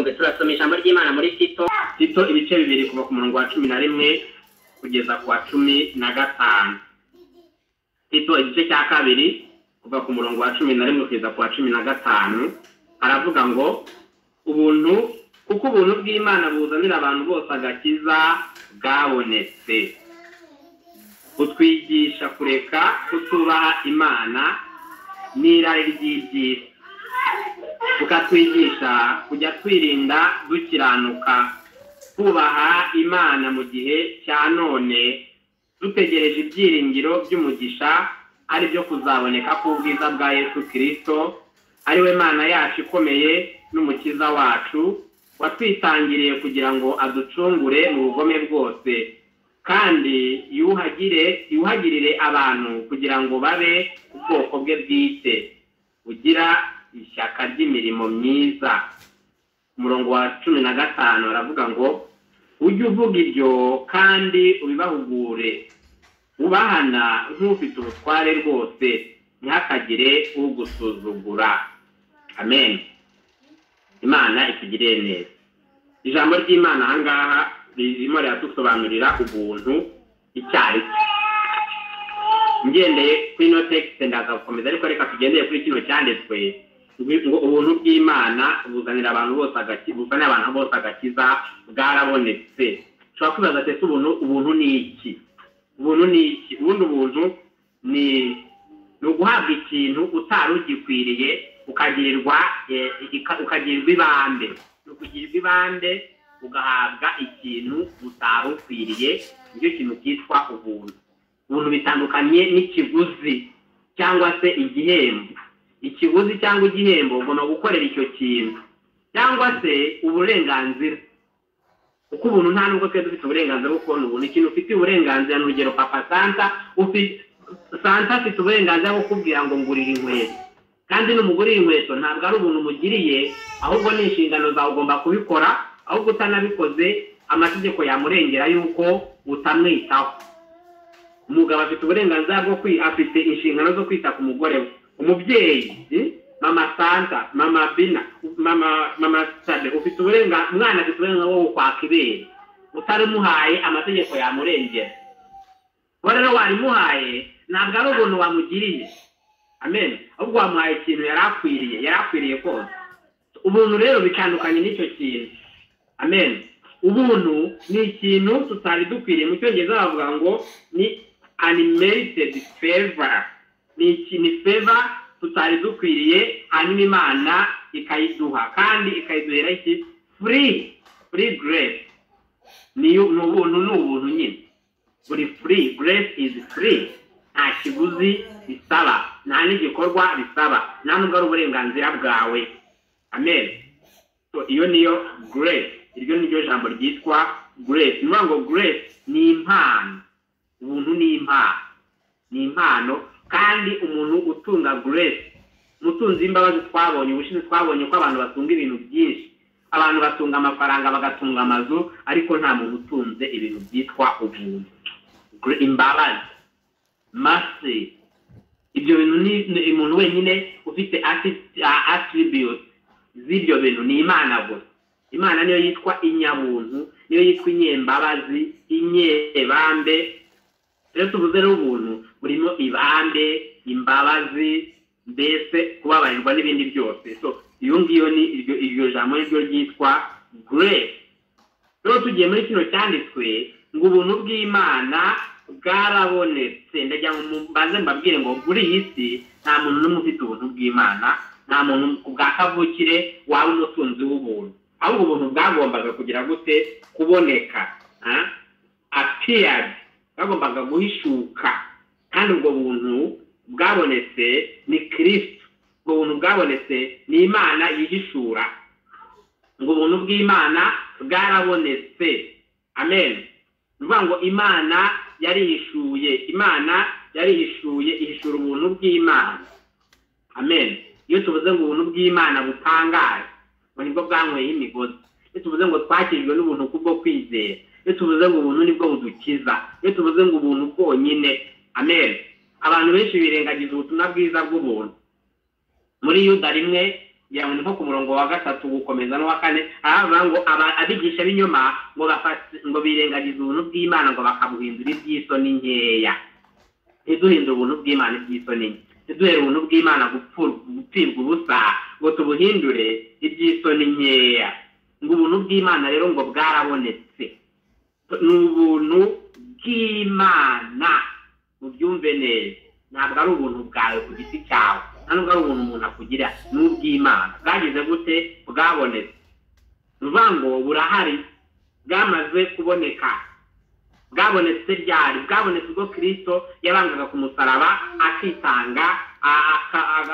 turasoma ijambo ry'Imana muri Tito ibice bibiri kuva ku murongo wa 11 kugeza ku wa 15. Tito igice cya kabiri kuva ku murongo wa 11 kugeza ku wa 15 aravuga ngo ubuntu kuko ubuntu bw'Imana buzanira abantu bose agakiza bwabonetse utwigisha kureka kutubaha Imana n'irari ry'iby'isi ukatwigisha kujya twirinda dukiranuka kubaha Imana mu gihe cya none dutegereje ibyiringiro by'umugisha ari byo kuzaboneka k'ubwiza bwa Yesu Kristo ari we Mana yacu ikomeye n'umukiza wacu watwitangiriye kugira ngo aducungure mu bugome bwose kandi yuhagirire abantu kugira ngo babe ubwoko bwe bwite ugira ishyaka ry'imirimo myiza. Umurongo wa 15 aravuga ngo ujye uvuga ibyo kandi ubibahugure ubahana nk'ufite ubutware rwose ntihakagire ugusuzugura. Amen. Imana itugirire neza. Ijambo ry'Imana ahangaha ririmo riradusobanurira ubuntu icyari cyo. Ngendeye kuri no text ndagakomeza ariko reka tugendeye kuri kino cyanditswe ngo ubuntu bw'Imana buzanira abantu bose agakiza bwarabonetse. Ushobora kwibaza ati ubuntu ni iki? Ubuntu ni iki? Ubuntu ni uguhabwa ikintu utari ugikwiriye ukagirirwa ibambe. Ukugirirwa ibambe ugahabwa ikintu utari ukwiriye, nicyo kintu cyitwa ubuntu. Ubuntu bitandukanye n'ikiguzi cyangwa se igihembo. Ikiguzi cyangwa igihembo ugomba gukorera icyo kintu cyangwa se uburenganzira. Kuko ubuntu nta nubwo twe dufite uburenganzira bwo kubona ubuntu. Ikintu ufite uburenganzira n'urugero Papa Santa afite uburenganzira bwo kubwira ngo ngurira inkweto, kandi n'umugurira inkweto ntabwo ari ubuntu umugiriye, ahubwo ni inshingano zawe ugomba kubikora, ahubwo utanabikoze amategeko yamurengera yuko utamwitaho. Umugabo afite uburenganzira bwo afite inshingano zo kwita ku mugore we. Umubyeyi Mama Santa, Mama Bina, Mama Sade ufite uburenganzira, umwana afite uburenganzira bwo kwaka ibere utarimuhaye amategeko yamurengera. Rero warimuhaye ntabwo ari ubuntu wamugiriye. Amen. Ahubwo wamuhaye ikintu yarakwiriye kose. Ubuntu rero bitandukanye n'icyo kintu. Amen. Ubuntu ni ikintu tutari dukwiriye. Mu Cyongereza bavuga ngo ni unmerited favor. Ni favor tutari dukwiriye, hanyuma Imana ikayiduha kandi ikayiduhera iki? Free grace. Ni ubuntu nyine. Buri free grace is free. Nta kiguzi bisaba, nta n'igikorwa bisaba, nta nubwo ari uburenganzira bwawe. Amen. So iyo niyo grace. Iryo niryo jambo ryitwa grace. Ni ngo grace ni impano. Ubuntu ni impano. Ni impano kandi umuntu utunga grace, mutunzi imbabazi twabonye ubushize twabonye ko abantu batunga ibintu byinshi. Abantu batunga amafaranga bagatunga amazu, ariko nta muntu utunze ibintu byitwa ubuntu. Imbabazi, mercy, ibyo bintu ni umuntu wenyine ufite attribute z'ibyo bintu ni Imana gusa. Imana niyo yitwa inyabuntu, niyo yitwa inyembabazi, inyebambe. Rero tuvuze rero ubuntu burimo ibambe, imbabazi, mbese kubabarirwa n'ibindi byose. So iyo ngiyo ni iryo jambo ryo ryitwa grace. Rero tugiye muri kino cyanditswe ngo ubuntu bw'Imana bwarabonetse. Ndagira ngo mbanze mbabwire ngo muri iyi si nta muntu n'umwe ufite ubuntu bw'Imana, nta muntu bwa kavukire waba umutunzi w'ubuntu. Ahubwo ubuntu bwagombaga kugira gute? Kuboneka. Appeared. Bwagombaga guhishuka. Kandi ubwo buntu bwabonetse ni Kristo. Ubwo buntu bwabonetse ni Imana yihishura. Ngo ubuntu bw'Imana bwarabonetse. Amen. Nuvuga ngo Imana yarihishuye. Imana yarihishuye, ihishura ubuntu bw'Imana. Amen. Iyo tuvuze ngo ubuntu bw'Imana butangaje, ngo nibwo bwanyweye imigozi. Iyo tuvuze ngo twakijwe n'ubuntu kubwo kwizera. Iyo tuvuze ngo ubuntu nibwo budukiza. Iyo tuvuze ngo ubuntu bwonyine. Amen. Abantu benshi birengagiza ubutumwa bwiza bw'ubuntu. Muri Yuda rimwe ya nko ku murongo wa 3 gukomeza no wa 4 aravuga ngo abigisha b'inyoma ngo birengagiza ubuntu bw'Imana ngo bakabuhindura iby'isoni nkeya. Iduhindura ubuntu bw'Imana iby'isoni, iduhera ubuntu bw'Imana gupfirwa ubusa ngo tubuhindure iby'isoni nkeya. Ngo ubuntu bw'Imana rero ngo bwarabonetse, ni ubuntu bw'Imana ubyumve neza, ntabwo ari ubuntu bwawe ku giti cyawe, ntabwo ari ubuntu umuntu akugira, ni ubw'Imana. Bwagize gute? Bwabonetse, uvuga ngo burahari, bwamaze kuboneka. Bwabonetse ryari? Bwabonetse ubwo Kristo yabangaga ku musaraba akitanga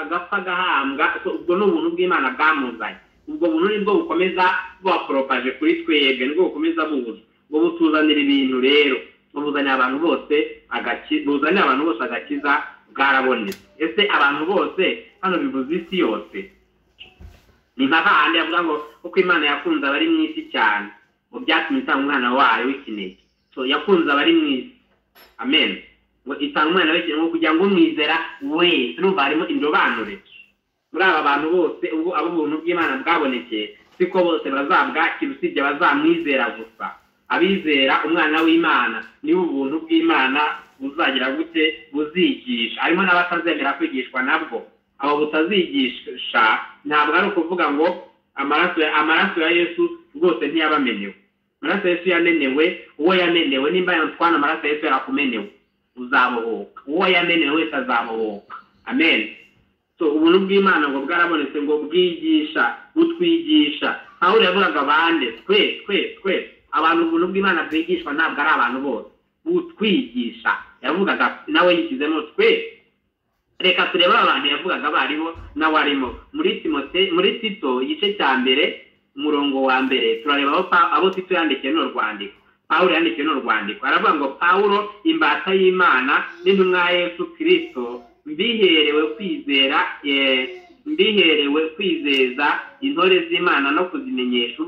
agapfa agahambwa. Ubwo ni ubuntu bw'Imana bwamuzanye. Ubwo buntu nibwo bukomeza bwaporopaje kuri twebwe, nibwo bukomeza bubuze ngo butuzanira ibintu rero, buzanira abantu bose agakiza bwarabonetse. Ese abantu bose hano bivuze isi yose? Ni nka handi avuga ngo uko Imana yakunze abari mu isi cyane ngo byatumye itanga umwana wayo w'ikinege. So yakunze abari mu isi, amen, ngo itanga umwana w'ikinege kugira ngo umwizera wese, urumva harimo indobanure muri aba bantu bose. Ubwo abo buntu bw'Imana bwabonekeye siko bose bazabwakira, usibye bazamwizera gusa. Abizera umwana w'Imana niwe ubuntu bw'Imana buzagira gute? Buzigisha. Harimo n'abatazemera kwigishwa nabwo. Abo butazigisha ntabwo ari ukuvuga ngo amaraso ya Yesu rwose ntiyabamenewe. Amaraso Yesu yamenewe, uwo yamenewe nimba yantwana amaraso Yesu yarakumenewe uzabohoka, uwo yamenewe wese azabohoka, amen. So ubuntu bw'Imana ngo bwarabonetse ngo bwigisha, butwigisha. Pawulo yavugaga bande? Twe abantu ubuntu bw'Imana bwigishwa ntabwo ari abantu bose, butwigisha. Yavugaga nawe yishyizemo twe. Reka turebe abantu yavugaga bariho nawe arimo. Muri Tito igice cya mbere umurongo wa mbere turareba abo Tito yandikiye no rwandiko. Pawulo yandikiye no rwandiko aravuga ngo Pawulo imbata y'Imana n'intumwa ya Yesu Kristo, mbiherewe kwizeza intore z'Imana no kuzimenyesha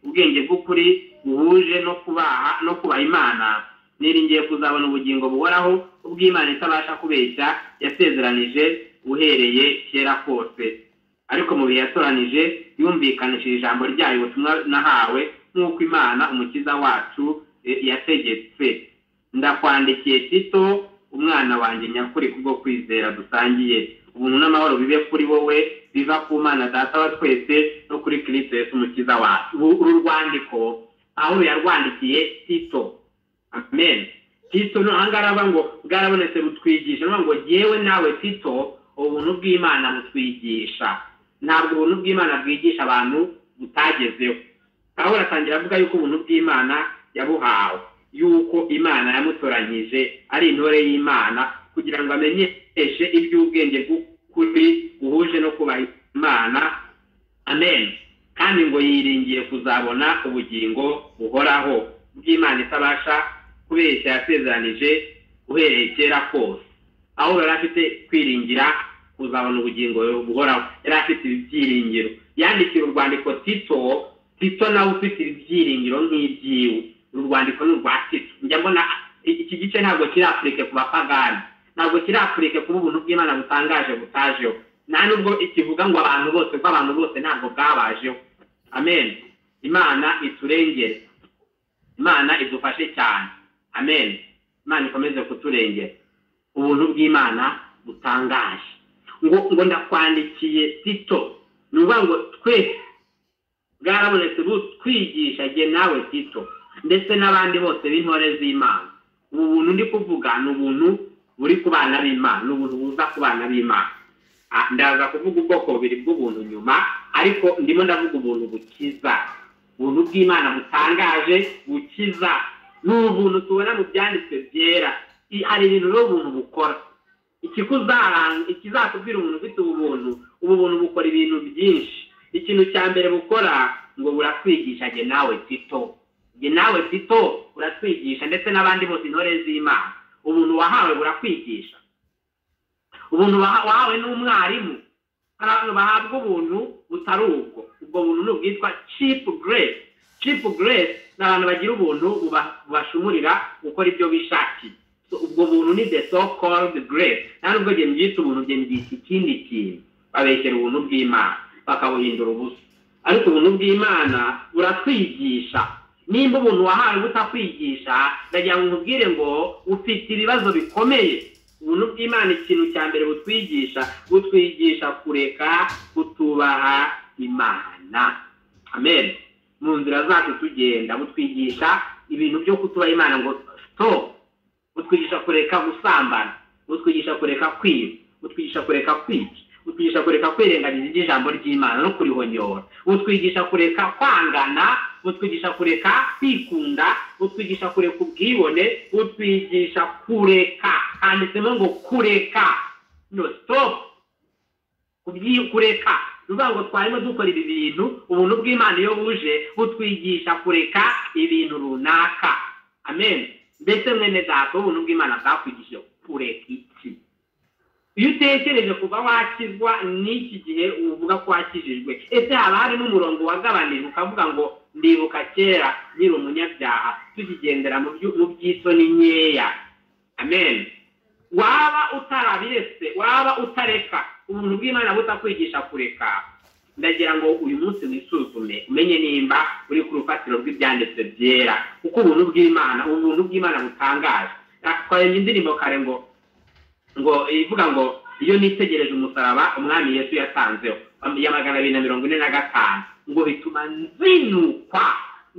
ubwenge bw'ukuri buhuje no kubaha Imana. Niringiye kuzabona ubugingo buhoraho ubw'Imana itabasha kubeshya yasezeranije uhereye kera kose, ariko mu bihe yatoranije yumvikanishije ijambo ryayo ubutumwa nahawe, nk'uko Imana umukiza wacu yategetse. Ndakwandikiye Tito umwana wanjye nyakuri kubwo kwizera dusangiye. Ubuntu n'amahoro bibe kuri wowe biva ku Mana Data wa twese no kuri Kristo Yesu umukiza wacu. Uru rwandiko Pawulo yarwandikiye Tito, amen. Tito no angaravuga ngo bwarabonetse butwigisha, no ngo yewe nawe Tito ubuntu bw'Imana butwigisha. Ntabwo ubuntu bw'Imana bwigisha abantu butagezeho. Pawulo atangira avuga yuko ubuntu bw'Imana yabuhawe, yuko Imana yamutoranyije ari intore y'Imana kugira ngo amenyeshe iby'ubwenge bw'ukuri buhuje no kubaha Imana, amen. Kandi ngo yiringiye kuzabona ubugingo buhoraho bw'Imana itabasha kubeshya yasezeranije uhereye kera kose. Aho yari afite kwiringira kuzabona ubugingo buhoraho, yari afite ibyiringiro. Yandikira urwandiko Tito nawe ufite ibyiringiro nk'ibyiwe. Urwandiko ni urwa Tito. Njya mbona iki gice ntabwo kiri Afurika ku bapagani, ntabwo kiri Afurika kuba ubuntu bw'Imana butangaje butajeho, nta nubwo ikivuga ngo abantu bose ntabwo bwabajeho, amen. Imana iturengere, Imana idufashe cyane, amen. Imana ikomeze kuturengera. Ubuntu bw'Imana butangaje ngo ndakwandikiye Tito, nuvuga ngo twese bwarabonetse butwigisha jye nawe Tito ndetse n'abandi bose b'intore z'Imana. Ubu buntu ndi kuvuga ni ubuntu buri ku bana b'Imana, ni ubuntu buza ku bana b'Imana. Ndaza kuvuga ubwoko bubiri bw'ubuntu nyuma, ariko ndimo ndavuga ubuntu bukiza, ubuntu bw'Imana butangaje bukiza. Ni ubuntu tubona mu byanditswe byera. Hari ibintu n'ubuntu bukora. Ikizakubwira umuntu ufite ubu buntu bukora ibintu byinshi. Ikintu cya mbere bukora ngo buratwigisha jye nawe Tito. Jye nawe Tito buratwigisha ndetse n'abandi bose intore z'Imana. Ubuntu wahawe burakwigisha. Ubuntu wahawe n'umwarimu. Hari abantu bahabwa ubuntu butari ubwo. Ubwo buntu n'ubwitwa cheap grace. Cheap grace ni abantu bagira ubuntu bubashumurira gukora ibyo bishakiye. Ubwo buntu ni the so called grace. Nta nubwo jye mbyita ubuntu, jye mbyita ikindi kintu. Babeshyera ubuntu bw'Imana. bakabuhindura ubusa. Ariko ubuntu bw'Imana buratwigisha. Nimba ubuntu wahawe butakwigisha, ndagira ngo nkubwire ngo ufite ibibazo bikomeye. Ubuntu bw'Imana ikintu cya mbere butwigisha kureka kutubaha Imana. Amen. Mu nzira zacu tugenda butwigisha ibintu byo kutubaha Imana ngo stop. Butwigisha kureka gusambana, butwigisha kureka kwiba, butwigisha kureka kwica, butwigisha kureka kwirengagiza ijambo ry'Imana no kurihonyora, butwigisha kureka kwangana, butwigisha kureka kwikunda, butwigisha kureka ubwibone, butwigisha kureka. Handitsemo ngo kureka, no stop, kureka. Nuvuga ngo twarimo dukora ibi bintu, ubuntu bw'Imana iyo buje butwigisha kureka ibintu runaka. Amen. Mbese mwene data, ubuntu bw'Imana bwakwigishije kureka iki? Iyo utekereje kuba wakizwa n'iki gihe uvuga ko wakijijwe, ese haba hari n'umurongo wagabanije ukavuga ngo ndibuka kera nkiri umunyabyaha tukigendera mu by'isoni nkeya. Amen. Waba utarabiretse, waba utareka, ubuntu bw'Imana butakwigisha kureka, ndagira ngo uyu munsi wisuzume umenye nimba uri ku rufatiro rw'ibyanditswe byera, kuko ubuntu bw'Imana butangaje. Twarenze indirimbo kare ngo ivuga ngo iyo nitegereje umusaraba umwami Yesu yatanzeho ya 245, ngo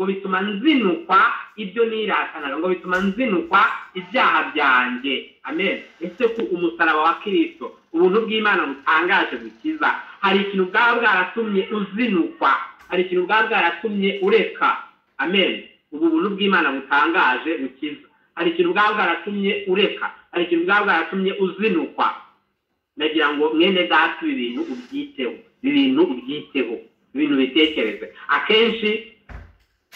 bituma nzinukwa ibyo niratanaga, ngo bituma nzinukwa ibyaha byanjye. Amen. Ese ku umusaraba wa Kristo, ubuntu bw'Imana butangaje bukiza, hari ikintu bwaba bwaratumye uzinukwa, hari ikintu bwaba bwaratumye ureka. Amen. Ubu buntu bw'Imana butangaje bukiza, hari ikintu bwaba bwaratumye ureka, hari ikintu bwaba bwaratumye uzinukwa. Nagira ngo mwene data ibintu ubyiteho, ibintu bitekereze. Akenshi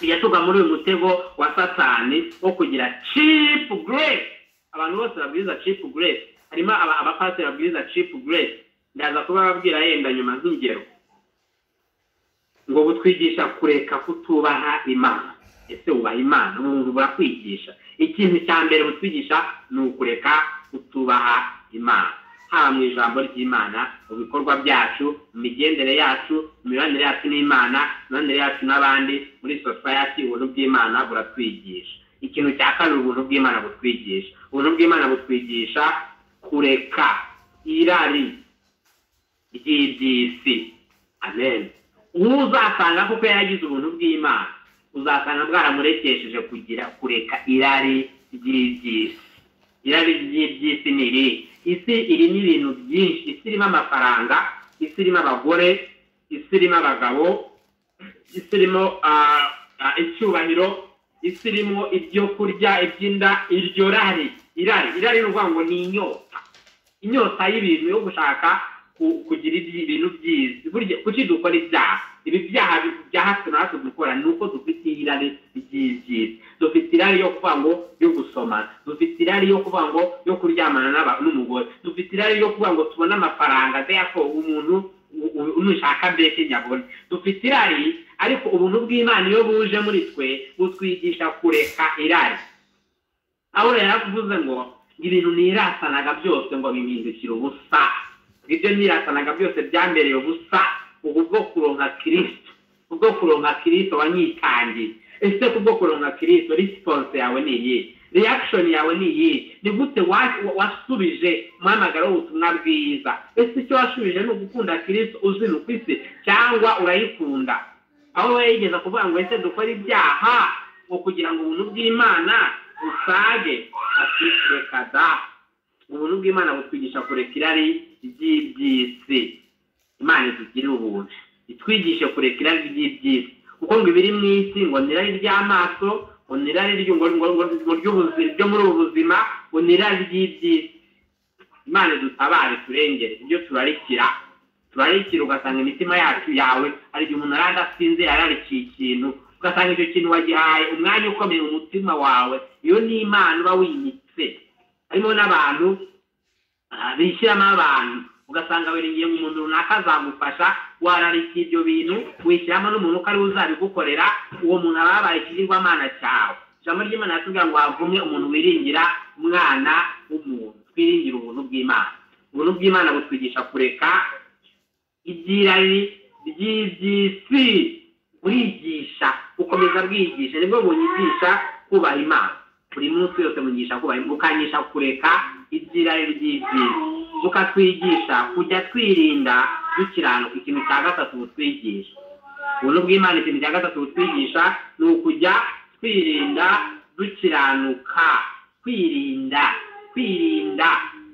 yatuga muri uyu mutego wa Satani wo kugira cheap grace. Abantu bose babwiriza cheap grace, harimo abapasiteri babwiriza cheap grace. Ndaza kuba babwira yenda nyuma nk'ingero ngo butwigisha kureka kutubaha Imana. Ese ubaha Imana? Umuntu burakwigisha ikintu cya mbere butwigisha ni ukureka kutubaha Imana, haba mu ijambo ry'Imana, mu bikorwa byacu, mu migendere yacu, mu mibanire yacu n'Imana, mu mibanire yacu n'abandi, muri society. Ubuntu bw'Imana buratwigisha. Ikintu cya kabiri ubuntu bw'Imana butwigisha, ubuntu bw'Imana butwigisha kureka irari ry'iby'isi. Amen. Uzasanga kuko yagize ubuntu bw'Imana, uzasanga bwaramurekesheje kureka irari ry'iby'isi. Irari ry'iby'isi ni iri. Isi irimo ibintu byinshi. Isi irimo amafaranga, isi irimo abagore, isi irimo abagabo, isi irimo icyubahiro, isi irimo ibyo kurya, iby'inda. Iryo rari irari n'uvuga ngo ni inyota y'ibintu yo gushaka kugira ibintu byiza. Burya kuki dukora ibyaha? Ibi byaha bya hato na hato dukora ni uko dufite irari ry'iby'isi. Dufite irari yo kuvuga ngo yo gusomana, dufite irari yo kuvuga ngo yo kuryamana n'umugore, dufite irari yo kuvuga ngo tubone amafaranga ko umuntu unushaka mbese nyabone. Dufite irari, ariko ubuntu bw'Imana iyo buje muri twe butwigisha kureka irari. Aho yaravuze ngo ibintu nirasanaga byose ngo bimindukire ubusa. Ibyo nirasanaga byose byambereye ubusa ubwo kuronka Kristo wanyitangiye. Ese kubwo kuronka Kristo response yawe ni iyi? Reaction yawe ni iyi? Ni gute wasubije umuhamagaro w'ubutumwa bwiza? Ese icyo washubije ni ugukunda Kristo uzinuka isi cyangwa urayikunda? Aho yigeze kuvuga ngo ese dukora ibyaha ngo kugira ngo ubuntu bw'Imana busage. Reka da, ubuntu bw'Imana butwigisha kureka irari ry'iby'isi. Imana itugirire ubuntu, itwigishe kureka irari ry'iby'isi, kuko ngo ibiri mu isi ngo nirari ry'amaso, ngo nirari ryo muri ubu buzima, ngo nirari ry'iby'isi. Imana dutabare turengere ibyo turarikira ugasanga imitima yawe hari igihe umuntu arandasinze yararikiye ikintu, ugasanga icyo kintu wagihaye umwanya ukomeye mu mutima wawe. Iyo ni Imana uba wimitse. Harimo n'abantu bishyiramo abantu, ugasanga wiringiye mu muntu runaka azagufasha, wararikiye ibyo bintu wishyiramo n'umuntu ko ari uzabigukorera. Uwo muntu aba yabaye ikigirwamana cyawe. Ijambo ry'Imana yatubwira ngo havumwe umuntu wiringira umwana w'umuntu. Twiringira ubuntu bw'Imana. Ubuntu bw'Imana butwigisha kureka iby'irari ry'iby'isi burigisha ukomeza bwigisha nibwo bunyigisha kubaha Imana buri munsi yose munyigisha kubaha mukanyisha kureka ibyirari ry'iby'isi mukatwigisha kujya twirinda dukiranuka ikintu cya gatatu butwigisha ubuntu bw'Imana ikintu cya gatatu butwigisha ni ukujya twirinda dukiranuka kwirinda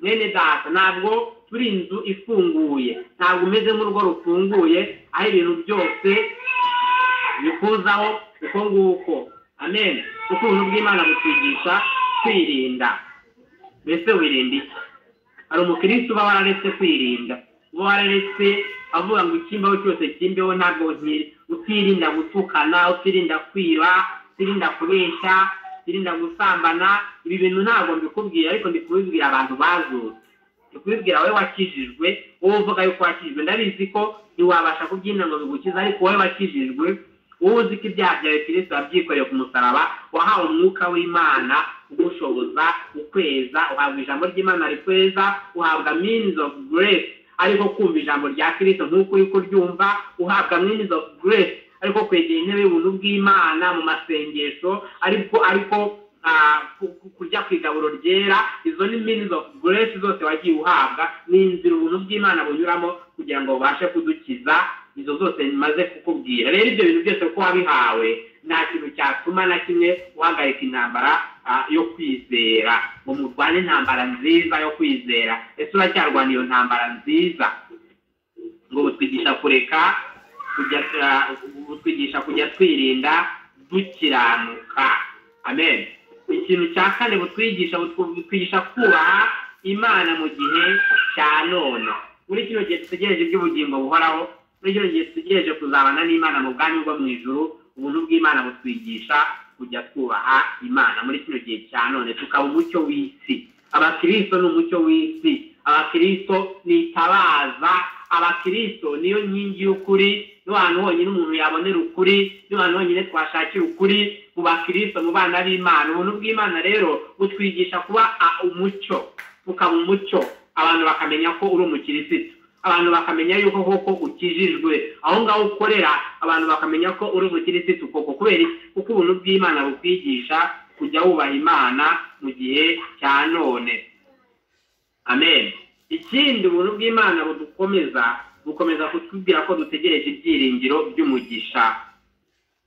mwene data ntabwo turi inzu ifunguye ntabwo umeze nk'urugo rufunguye aho ibintu byose bikuzaho uko nguko amen kuko ubuntu bw'Imana butwigisha kwirinda mbese wirinda iki hari umukristo uba wararetse kwirinda uba wararetse avuga ngo ikimbaho cyose kimbeho ntabwo utirinda gutukana utirinda kwiba utirinda kubeshya utirinda gusambana ibi bintu ntabwo mbikubwira ariko ndikubibwira abantu bazutse ndikubibwira wowe wakijijwe wowe uvuga yuko wakijijwe ndabizi ko ntiwabasha kubyina ngo bigukize ariko wowe wakijijwe wowe uzi ko ibyaha byawe Kristo yabyikoreye ku musaraba wahawe umwuka w'Imana ugushoboza ukweza uhabwa ijambo ry'Imana rikweza uhabwa means of grace ariko kumva ijambo rya Kristo nk'uko uri kuryumva uhabwa means of grace ariko kwegera intebe y'ubuntu bw'Imana mu masengesho ariko kurya ku igaburo ryera izo ni means of grace zose wagiye uhabwa n'inzira ubuntu bw'Imana bunyuramo kugira ngo ubashe kudukiza izo zose maze kukubwira rero ibyo bintu byose ko wabihawe nta kintu cyatuma na kimwe uhagarika intambara yo kwizera ngo murwane intambara nziza yo kwizera ese uracyarwana iyo ntambara nziza ngo butwigisha kureka butwigisha kujya twirinda dukiranuka amen ikintu cya kane butwigisha kubaha Imana mu gihe cya none muri kino gihe dutegereje iby'ubugingo buhoraho muri kino gihe dutegereje kuzabana n'Imana mu bwami bwo mu ijuru ubuntu bw'Imana butwigisha kujya twubaha Imana muri kino gihe cya none tukaba umucyo w'isi abakristo ni umucyo w'isi abakristo ni itabaza abakristo niyo nkingi y'ukuri no hantu honyine umuntu yabonera ukuri no hantu honyine twashakira ukuri mu bakristo mu bana b'Imana ubuntu bw'Imana rero butwigisha kuba umucyo ukaba umucyo abantu bakamenya ko uri umukirisitu abantu bakamenya yuko koko ukijijwe aho ngaho ukorera abantu bakamenya ko uri umukirisitu koko kubera kuko ubuntu bw'Imana bukwigisha kujya wubaha Imana mu gihe cya none amen ikindi ubuntu bw'Imana bukomeza kutubwira ko dutegereje ibyiringiro by'umugisha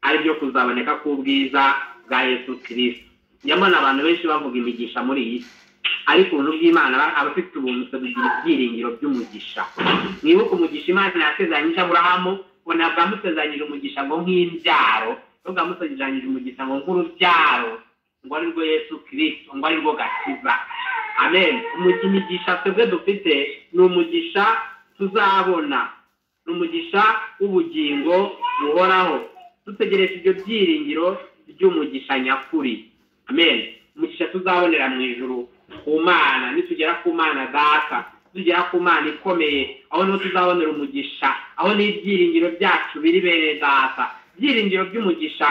ari byo kuzaboneka k'ubwiza bwa Yesu Kristo nyamara abantu benshi bavuga imigisha muri iyi ariko ubuntu bw'Imana abafite ubuntu tugira ibyiringiro by'umugisha mwibuka umugisha Imana yasezeranyije Aburahamu ngo ntabwo yamusezeranyije umugisha ngo nk'imbyaro ahubwo yamusezeranyije umugisha ngo nk'urubyaro ngo ari rwo Yesu Kristo ngo ari rwo gakiza amen umugisha twebwe dufite ni umugisha tuzabona ni umugisha w'ubugingo buhoraho dutegereje ibyo byiringiro by'umugisha nyakuri amen umugisha tuzabonera mu ijuru ku Mana nitugera ku Mana data tugera ku Mana ikomeye aho niho tuzabonera umugisha aho n'ibyiringiro byacu biri bene data byiringiro by'umugisha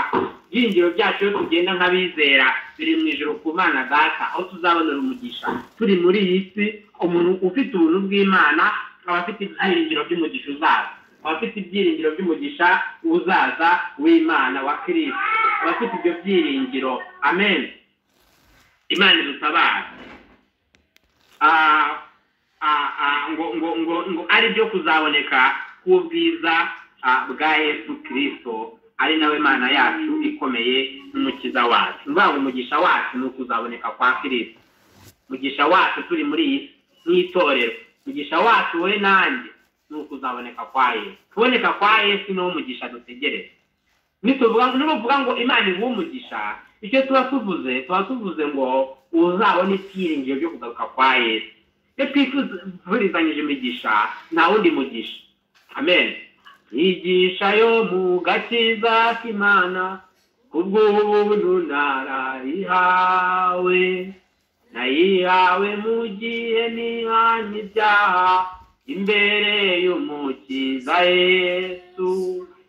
byiringiro byacu iyo tugenda nk'abizera biri mu ijuru ku Mana data aho tuzabonera umugisha turi muri iyi si umuntu ufite ubuntu bw'Imana aba afite ibyiringiro by'umugisha uzaza aba afite ibyiringiro by'umugisha uzaza w'Imana wa Kristo aba afite ibyo byiringiro amen Imana idutabara ngo ari byo kuzaboneka k'ubwiza bwa Yesu Kristo ari nawe Mana yacu ikomeye n'umukiza wacu ngo umugisha wacu ni ukuzaboneka kwa Kristo umugisha wacu turi muri iyi n'itorero umugisha wacu we nanjye ni ukuzaboneka kwa Yesu kuboneka kwa Yesu ni umugisha dutegereje nuvuga ngo Imana iguha umugisha icyo tuba tuvuze ngo uzabone ibyiringiro byo kugaruka kwa Yesu iyo twifurizanyije imigisha nta wundi mugisha amen yigisha yo mu gakiza k'Imana kubw'ubuntu nayihawe mu gihe nihanye ibyaha imbere y'umukiza Yesu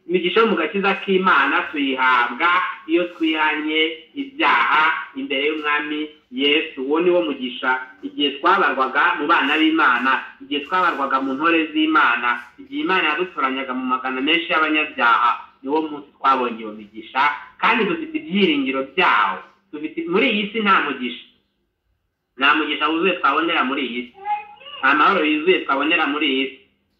imigisha yo mu gakiza k'Imana tuyihabwa iyo twihanye ibyaha imbere y'umwami Yesu. Uwo ni wo mugisha igihe twabarwaga mu bana b'Imana, igihe twabarwaga mu ntore z'Imana, igihe Imana yadutoranyaga mu magana menshi y'abanyabyaha, niwo munsi twabonye iyo migisha kandi dufite ibyiringiro byawo. Muri iyi si nta mugisha wuzuye twabonera muri iyi si, nta mahoro yuzuye twabonera muri iyi si.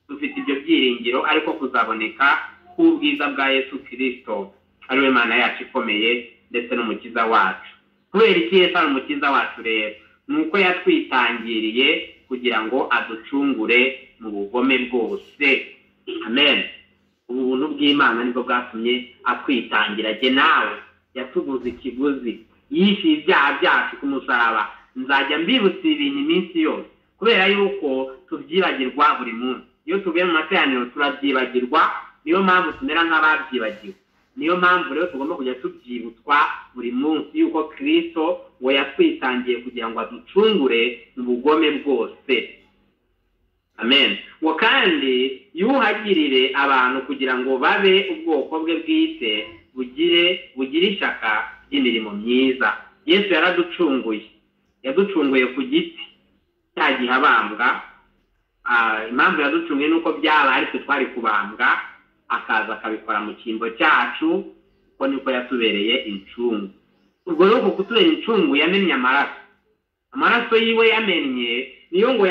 Dufite ibyo byiringiro ariko kuzaboneka k'ubwiza bwa Yesu Kristo ari we Mana yacu ikomeye ndetse n'umukiza wacu. Kubera iki Yesu ari umukiza wacu rero? Nuko yatwitangiriye kugira ngo aducungure mu bugome bwose. Amen. Ubu buntu bw'Imana nibwo bwatumye atwitangira. Je nawe yatuguze ikiguzi, yishyuye ibyaha byacu ku musaraba. Nzajya mbibutsa ibintu iminsi yose kubera yuko tubyibagirwa buri munsi. Iyo tuvuye mu materaniro turabyibagirwa, niyo mpamvu tumera nk'ababyibagiwe. Niyo mpamvu rero tugomba kujya tubyibutswa buri munsi yuko Kristo we yatwitangiye kugira ngo aducungure mu bugome bwose. Amen. Ngo kandi yuhagirire abantu kugira ngo babe ubwoko bwe bwite bugire ishyaka ry'imirimo myiza. Yesu yaducunguye ku giti cyagihe abambwa. Impamvu yaducunguye nuko byaba ariko twari kubambwa, akaza akabikora mu cyimbo cyacu, ko niko yatubereye incungu. Ubwo rero kutubera incungu yamennye amaraso yiwe yamennye, niyo ngo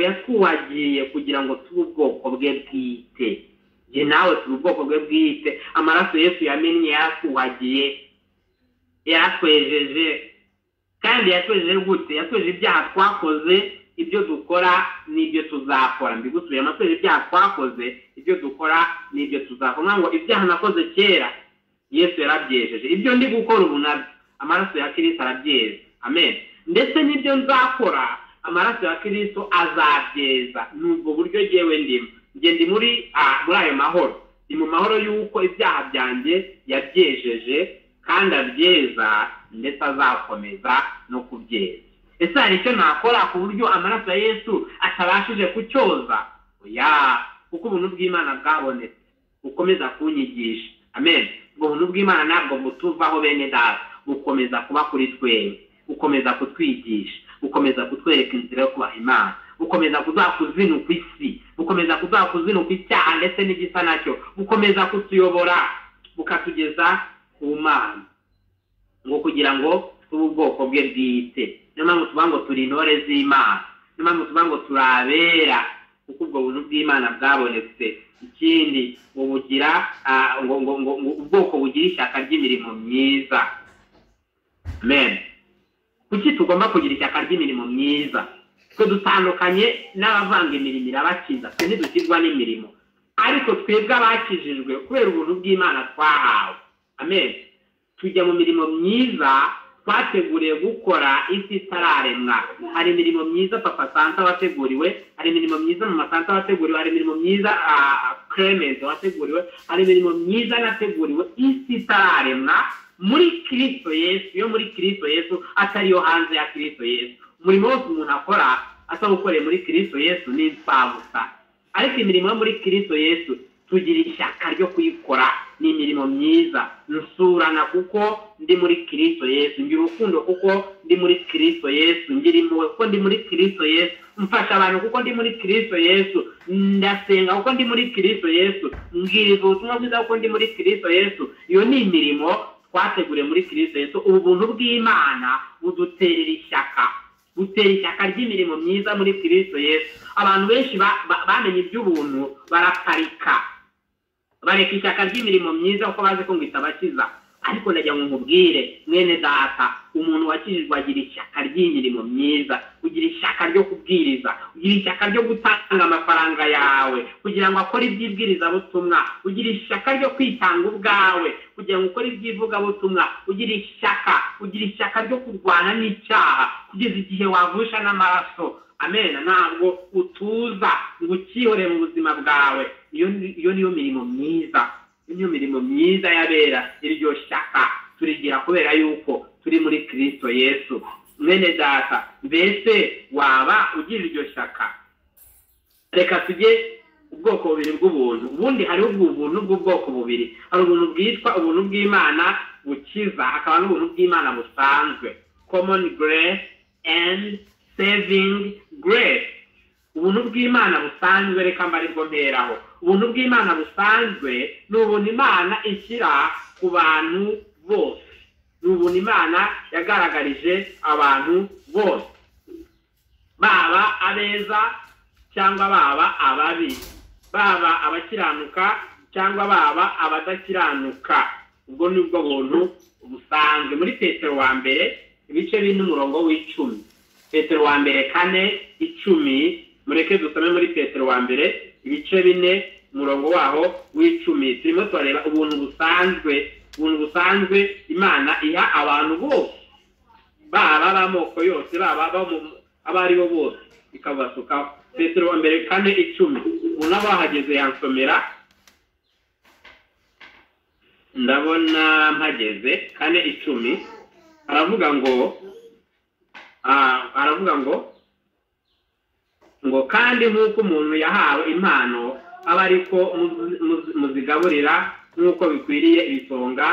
yatwuhagiye kugira ngo tube ubwoko bwe bwite. Je nawe tube ubwoko bwe bwite. Amaraso Yesu yamennye yatwuhagiye, yatwejeje. Kandi yatwejeje gute? Yatwejeje ibyaha twakoze, ibyo dukora n'ibyo tuzakora. Mbigusubiye, amatwejeje ibyaha twakoze, ibyo dukora n'ibyo tuzakora. Ngo ibyaha nakoze kera Yesu yarabyejeje, ibyo ndi gukora ubu nabyo amaraso ya Kristo arabyeza. Amen. Ndetse n'ibyo nzakora amaraso ya Kristo azabyeza. Nubwo buryo jewe ndi muri ayo mahoro. Ndi mu mahoro yuko ibyaha byanjye yabyejeje kandi abyeza ndetse azakomeza no kubyeza. Ese hari icyo nakora ku buryo amaraso ya Yesu atabashije kucyoza? Oya, kuko ubuntu bw'Imana bwabonetse bukomeza kunyigisha. Amen. Ubwo buntu bw'Imana ntabwo butuvaho bene data, bukomeza kuba kuri twebwe, bukomeza kutwigisha, bukomeza kutwereka inzira yo kubaha Imana, bukomeza kuzakuzinuka isi, bukomeza kuzakuzinuka icyaha ndetse n'igisa nacyo, bukomeza kutuyobora bukatugeza ku Mana, ngo kugira ngo tube ubwoko bwe bwite. Niyo mpamvu tuvuga ngo turi intore z'Imana, niyo mpamvu tuvuga ngo turabera, kuko ubwo buntu bw'Imana bwabonetse. Ikindi ngo bugira ubwoko bugira ishyaka ry'imirimo myiza. Amen. Kuki tugomba kugira ishyaka ry'imirimo myiza? Twe dutandukanye n'abavanga imirimo irabakiza, twe ntidukizwa n'imirimo, ariko twebwe abakijijwe kubera ubuntu bw'Imana twahawe. Amen. Tujya mu mirimo myiza twateguriye gukora isi itararemwa. Hari imirimo myiza Papa Santa wateguriwe, hari imirimo myiza Mama Santa wateguriwe, hari imirimo myiza Clement wateguriwe, hari imirimo myiza nateguriwe isi itararemwa muri Kristo Yesu. Yo muri Kristo Yesu, atari yo hanze ya Kristo Yesu. Umurimo wose umuntu akora atawukoreye muri Kristo Yesu ni impfabusa, ariko imirimo yo muri Kristo Yesu tugira ishyaka ryo kuyikora. Ni imirimo myiza. Nsurana kuko ndi muri Kristo Yesu, ngira urukundo kuko ndi muri Kristo Yesu, ngira impuhwe kuko ndi muri Kristo Yesu, mfasha abantu kuko ndi muri Kristo Yesu, ndasenga kuko ndi muri Kristo Yesu, mbwiriza ubutumwa bwiza kuko ndi muri Kristo Yesu. Iyo ni imirimo twateguriye muri Kristo Yesu. Ubu buntu bw'Imana buduterera ishyaka, butera ishyaka ry'imirimo myiza muri Kristo Yesu. Abantu benshi bamenye iby'ubuntu baraparika, bareka ishyaka ry'imirimo myiza kuko bazi ko ngo itabakiza. Ariko ndagira ngo nkubwire mwene data, umuntu wakijijwe agira ishyaka ry'imirimo myiza, ugira ishyaka ryo kubwiriza, ugira ishyaka ryo gutanga amafaranga yawe kugira ngo akore iby'ibwirizabutumwa, ugira ishyaka ryo kwitanga ubwawe kugira ngo ukore iby'ivugabutumwa, ugira ishyaka ryo kurwana n'icyaha kugeza igihe wavusha n'amaraso. Amen. Ntabwo utuza ngo ukihore mu buzima bwawe. Iyo niyo mirimo myiza, niyo mirimo myiza yabera. Iryo shyaka turigira kubera yuko turi muri Kristo Yesu. Mwene data, mbese waba ugira iryo shyaka? Reka tujye ubwoko bubiri bw'ubuntu. Ubundi hariho ubuntu bw'ubwoko bubiri. Hari ubuntu bwitwa ubuntu bw'Imana bukiza, hakaba n'ubuntu bw'Imana busanzwe, common grace and saving grace. Ubuntu bw'Imana busanzwe reka mbarirwo mperaho. Ubuntu bw'Imana busanzwe ni ubuntu Imana ishyira ku bantu bose. Ni ubuntu Imana yagaragarije abantu bose, baba abeza cyangwa baba ababi, baba abakiranuka cyangwa baba abadakiranuka. Ubwo ni bwo buntu busanzwe. Muri Petero wa mbere ibice 4:10, Petero wa mbere 4:10, mureke dusome muri Petero wa mbere ibice 4:10. Turimo turareba ubuntu busanzwe Imana iha abantu bose, baba b'amoko yose, baba abari bo bose ikabasukaho. Petero wa mbere 4:10, umuntu abahageze yansomera. Ndabona mpageze 4:10. Aravuga ngo kandi nk'uko umuntu yahawe impano aba ariko muzigaburira nk'uko bikwiriye ibisonga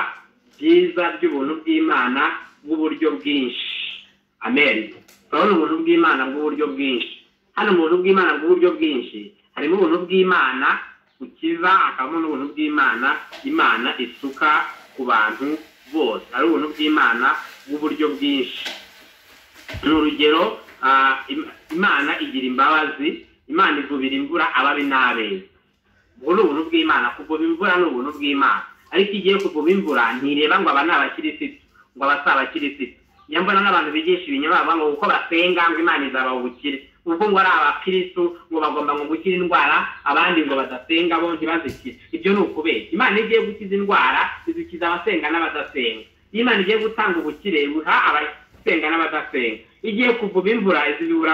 byiza by'ubuntu bw'Imana bw'uburyo bwinshi. Amen. Urabona ubuntu bw'Imana bw'uburyo bwinshi. Hano mu buntu bw'Imana bw'uburyo bwinshi harimo ubuntu bw'Imana bukiza, hakabamo n'ubuntu bw'Imana Imana isuka ku bantu bose. Hari ubuntu bw'Imana bw'uburyo bwinshi. Ni urugero, Imana igira imbabazi, Imana ivubira imvura ababi n'abeza. Ubwo ni ubuntu bw'Imana. Kuvuba imvura ni ubuntu bw'Imana, ariko igiye kuvuba imvura ntireba ngo aba ni abakirisitu ngo aba si abakirisitu. Iyo mbona n'abantu bigisha ibinyoma bavuga ngo uko basenga ngo Imana izabaha ubukire, ubwo ngo ari abakristo ngo bagomba ngo gukira indwara, abandi ngo badasenga bo ntibazikire. Ibyo ni ukubeshya. Imana igiye gukiza indwara izikiza abasenga n'abadasenga. Iyo Imana igiye gutanga ubukire buha abasenga n'abadasenga. Igiye kuvuba imvura izibura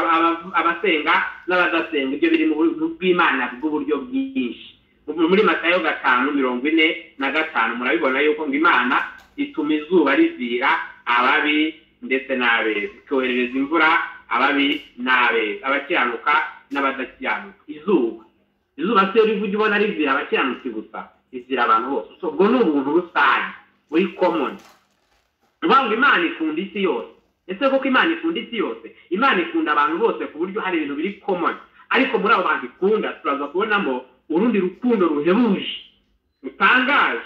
abasenga n'abadasenga. Ibyo biri mu buntu bw'Imana bw'uburyo bwinshi. Muri Matayo 5:45 murabibona yuko ngo Imana ituma izuba rizira ababi ndetse n'abeza, ikoherereza imvura ababi n'abeza, abakiranuka n'abadakiranuka. Izuba se rivuga ubona rizira abakiranutsi gusa, rizira abantu bose. Ubwo ni ubuntu rusange buri common. Ngo Imana ikunda isi yose. Ese koko Imana ikunda isi yose? Imana ikunda abantu bose ku buryo hari ibintu biri common, ariko muri abo bantu ikunda turaza kubonamo urundi rukundo ruhebuje rutangaje.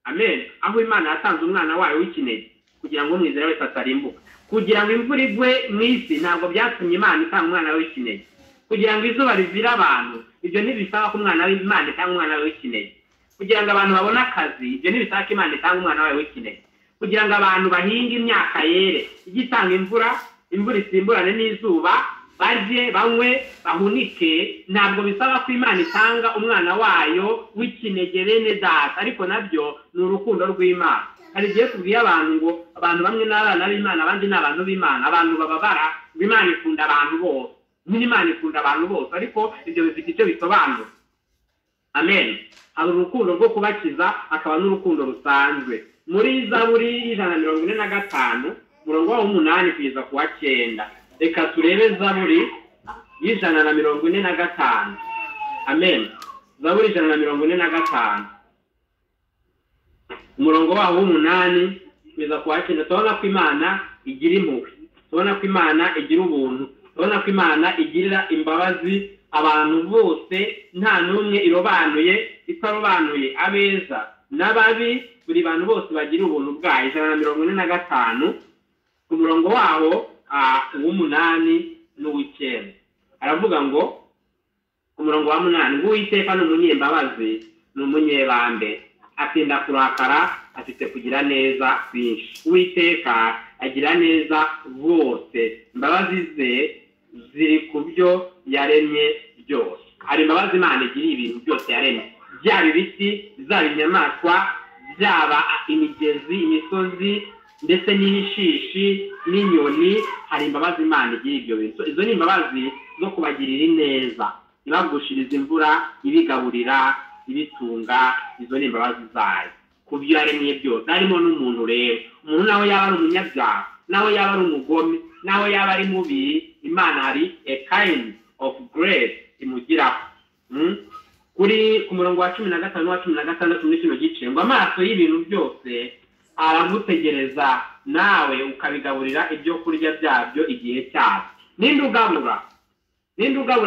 Amen. Aho Imana yatanze umwana wayo w'ikinege kugira ngo umwizera wese atarimbuka. Kugira ngo imvura igwe mu isi ntabwo byatumye Imana itanga umwana w'ikinege. Kugira ngo izuba rizira abantu, ibyo ntibisaba ko umwana w'Imana itanga umwana w'ikinege. Kugira ngo abantu babone akazi, ibyo ntibisaba ko Imana itanga umwana wayo w'ikinege. Kugira ngo abantu bahinge imyaka yere, igitanga imvura isimburane n'izuba, barye banywe bahunike, ntabwo bisaba ko Imana itanga umwana wayo w'ikinege bene data. Ariko nabyo ni urukundo rw'Imana. Hari igihe tubwiye abantu ngo abantu bamwe n'abana b'Imana abandi n'abantu b'Imana. Abantu bababara ngo Imana ikunda abantu bose. Imana ikunda abantu bose, ariko ibyo bifite icyo bisobanura. Amen. Hari urukundo rwo kubakiza, hakaba n'urukundo rusanzwe. Muri Zaburi 145 umurongo wa 8 kugeza ku wa 9. Reka turebe Zaburi 145. Amen. Zaburi 145 umurongo wa 8 kugeza ku wa 9. Tubona ko Imana igira impuhwe, tubona ko Imana igira ubuntu, tubona ko Imana igirira imbabazi abantu bose, nta n'umwe irobanuye itarobanuye abeza n'ababi. Buri bantu bose bagira ubuntu bwayo. 145 ku murongo waho w'8 n'uw'9 aravuga ngo ku murongo wa 8 ngo Uwiteka ni umunyembabazi n'umunyebambe, atinda kurakara, afite kugira neza kwinshi. Uwiteka agira neza bose, imbabazi ze ziri ku byo yaremye byose. Hari imbabazi Imana igira ibintu byose yaremye, byaba ibiti, byaba inyamaswa, byaba imigezi, imisozi, ndetse n'ibishishi n'inyoni. Hari imbabazi Imana igira ibyo bintu. Izo ni imbabazi zo kubagirira neza, ibagushiriza imvura, ibigaburira, ibitunga. Izo ni imbabazi zayo ku byo yaremye byose, harimo n'umuntu. Rero umuntu nawe yaba ari umunyabyaha, nawe yaba ari umugome, nawe yaba ari mubi, Imana hari a kind of grace imugiraho. kuri ku murongo wa 15 n'uwa 16 muri kino gice ngo amaso y'ibintu byose aragutegereza nawe ukabigaburira ibyo kurya byabyo igihe cyabo. Ninde ugabura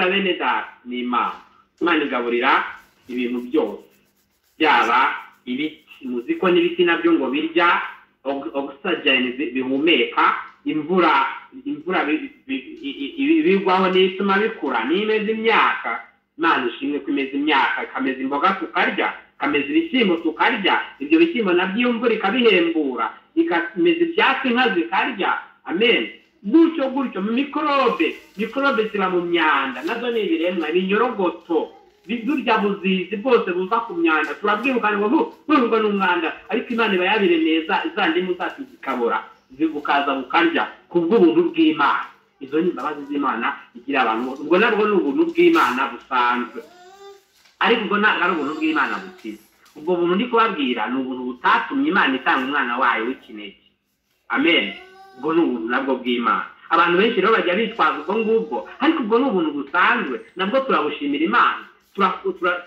bene data? Ni Imana igaburira ibintu byose, byaba ibiti, muziko n'ibiti nabyo ngo birya oxygen bihumeka, imvura bigwaho n'ituma bikura, n'imeze imyaka. Imana ishimwe ko imeze imyaka, kameze imboga tukarya, kameze ibishyimbo tukarya, ibyo bishyimbo nabyo imvura ikabihembura, ikameze ibyatsi inka zikarya. Amen. Gutyo mikorobe ziba mu myanda, nazo ni ibiremwa binyorogoto bizurya buzizi bwose buva ku myanda, turabwirukana ngo burungo n'umwanda, ariko Imana iba yabiremeza izandimu zacu zikabora bukaza bukarya kubw'ubuntu bw'Imana. Izo ni imbabazi z'Imana igira abantu. Ubwo nabwo ni ubuntu bw'Imana busanzwe, ariko ubwo ntabwo ari ubuntu bw'Imana bukiza. Ubwo buntu ndi kubabwira ni ubuntu butatumye Imana itanga umwana wayo w'ikinege. Amen. Ubwo ni ubuntu nabwo bw'Imana. Abantu benshi rero bajya bitwaza ubwo ngubwo, ariko ubwo ni ubuntu busanzwe, nabwo turabushimira Imana,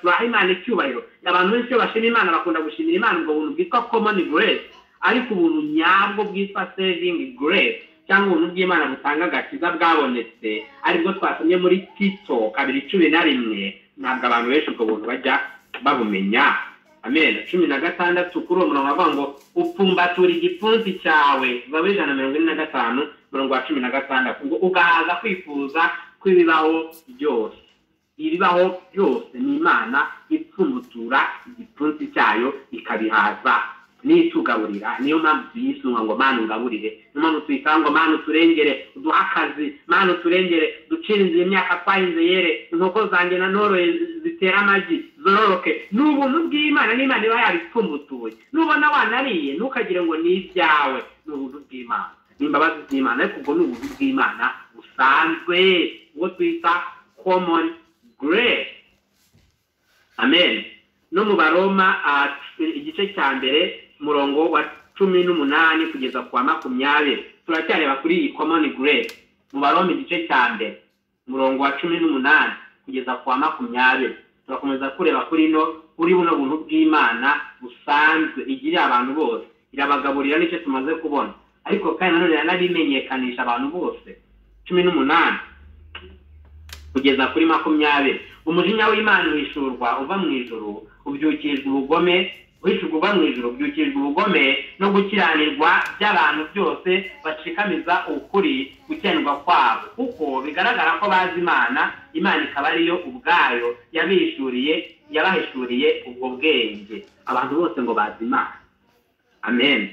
turaha Imana icyubahiro. Abantu benshi bashima Imana bakunda gushimira Imana ubwo buntu bwitwa common grace, ariko ubuntu nyabwo bwitwa saving grace cyangwa ubuntu bw'Imana butanga agakiza bwabonetse, aribwo twasomye muri Tito 2:11, ntabwo abantu benshi ubwo buntu bajya babumenya. Amen. 16 kuri uwo murongo avuga ngo upfumbatura igipfunsi cyawe, Zaburi 145 murongo wa 16, ngo ugahaza kwifuza kw'ibibaho byose. Ibibaho byose ni Imana ipfumbutura igipfunsi cyayo ikabihaza n'itugaburira. Niyo mpamvu tuyisunga ngo Mana ungaburire, niyo mpamvu tuyisanga ngo Mana uturengere, uduha akazi, Mana uturengere, ducinze imyaka twahinze yere, inkoko zanjye na noroye zitera amagi zororoke. Ni ubuntu bw'Imana, n'Imana iba yabipfumbutuye. Nubona wanariye ntukagire ngo ni ibyawe, ni ubuntu bw'Imana, ni imbabazi z'Imana, ariko ubwo ni ubuntu bw'Imana busanzwe, ubwo twita common grace. Amen. No mu Baroma igice cya mbere murongo wa 18 kugeza kwa 20 turacyareba kuri iyi common grace. Mu Baroma igice cya mbere murongo wa 18 kugeza kwa 20 turakomeza kureba kuri buno buntu bw'Imana busanzwe igirira abantu bose, irabagaburira nicyo tumaze kubona, ariko kandi nanone yanabimenyekanisha abantu bose. 18 kugeza kuri 20, umujinya w'Imana wishurwa uva mu ijuru, ubyukirijwe ubugome, wishurwa uva mu ijuru, ubyukirijwe ubugome no gukiranirwa by'abantu byose bacikamiza ukuri gukenwa kwabo, kuko bigaragara ko bazi Imana ikaba ariyo ubwayo yabahishuriye ubwo bwenge. Abantu bose ngo bazi Imana. Amen.